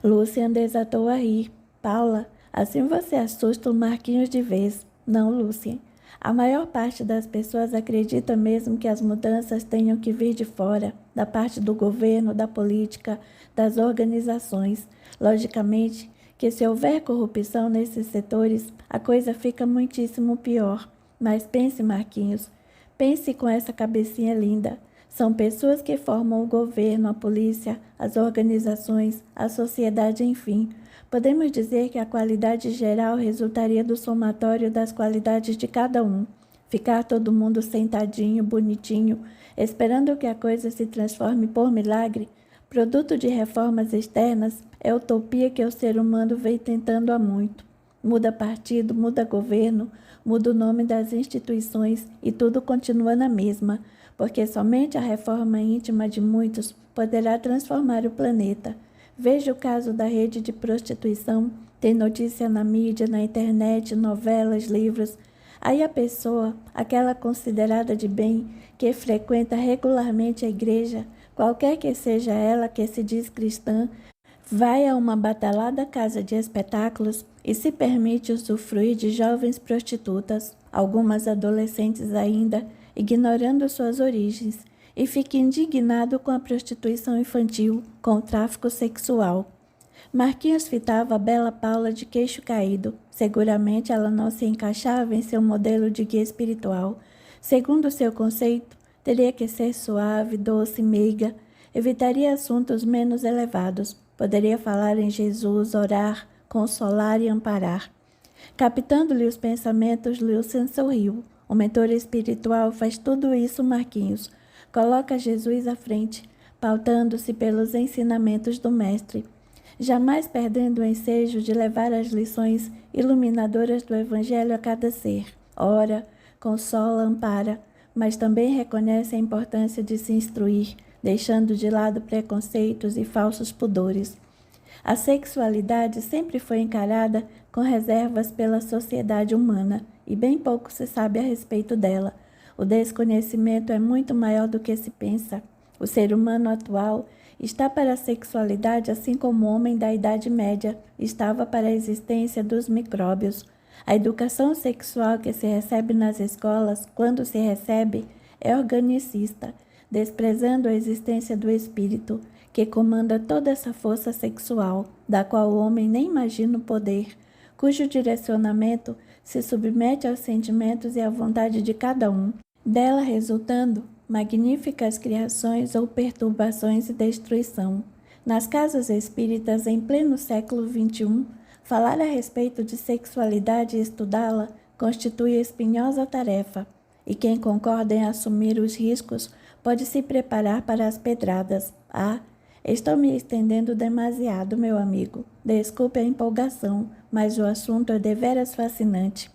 Lucian desatou a rir. Paula, assim você assusta o Marquinhos de vez. Não, Lucian. A maior parte das pessoas acredita mesmo que as mudanças tenham que vir de fora, da parte do governo, da política, das organizações. Logicamente, que se houver corrupção nesses setores, a coisa fica muitíssimo pior. Mas pense, Marquinhos, pense com essa cabecinha linda. São pessoas que formam o governo, a polícia, as organizações, a sociedade, enfim. Podemos dizer que a qualidade geral resultaria do somatório das qualidades de cada um. Ficar todo mundo sentadinho, bonitinho, esperando que a coisa se transforme por milagre, produto de reformas externas, é utopia que o ser humano vem tentando há muito. Muda partido, muda governo, muda o nome das instituições e tudo continua na mesma, porque somente a reforma íntima de muitos poderá transformar o planeta. Veja o caso da rede de prostituição, tem notícia na mídia, na internet, novelas, livros. Aí a pessoa, aquela considerada de bem, que frequenta regularmente a igreja, qualquer que seja ela que se diz cristã, vai a uma badalada casa de espetáculos e se permite usufruir de jovens prostitutas, algumas adolescentes ainda, ignorando suas origens, e fica indignado com a prostituição infantil, com o tráfico sexual. Marquinhos fitava a bela Paula de queixo caído. Seguramente ela não se encaixava em seu modelo de guia espiritual. Segundo seu conceito, teria que ser suave, doce, meiga, evitaria assuntos menos elevados, poderia falar em Jesus, orar, consolar e amparar. Captando-lhe os pensamentos, Lucian sorriu. O mentor espiritual faz tudo isso, Marquinhos. Coloca Jesus à frente, pautando-se pelos ensinamentos do Mestre, jamais perdendo o ensejo de levar as lições iluminadoras do Evangelho a cada ser. Ora, consola, ampara, mas também reconhece a importância de se instruir, deixando de lado preconceitos e falsos pudores. A sexualidade sempre foi encarada com reservas pela sociedade humana e bem pouco se sabe a respeito dela. O desconhecimento é muito maior do que se pensa. O ser humano atual está para a sexualidade assim como o homem da Idade Média estava para a existência dos micróbios. A educação sexual que se recebe nas escolas, quando se recebe, é organicista, desprezando a existência do espírito, que comanda toda essa força sexual, da qual o homem nem imagina o poder, cujo direcionamento se submete aos sentimentos e à vontade de cada um, dela resultando magníficas criações ou perturbações e destruição. Nas casas espíritas, em pleno século XXI, falar a respeito de sexualidade e estudá-la constitui espinhosa tarefa, e quem concorda em assumir os riscos pode se preparar para as pedradas. Estou me estendendo demasiado, meu amigo. Desculpe a empolgação, mas o assunto é deveras fascinante.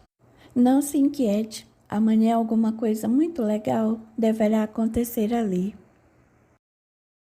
Não se inquiete. Amanhã alguma coisa muito legal deverá acontecer ali.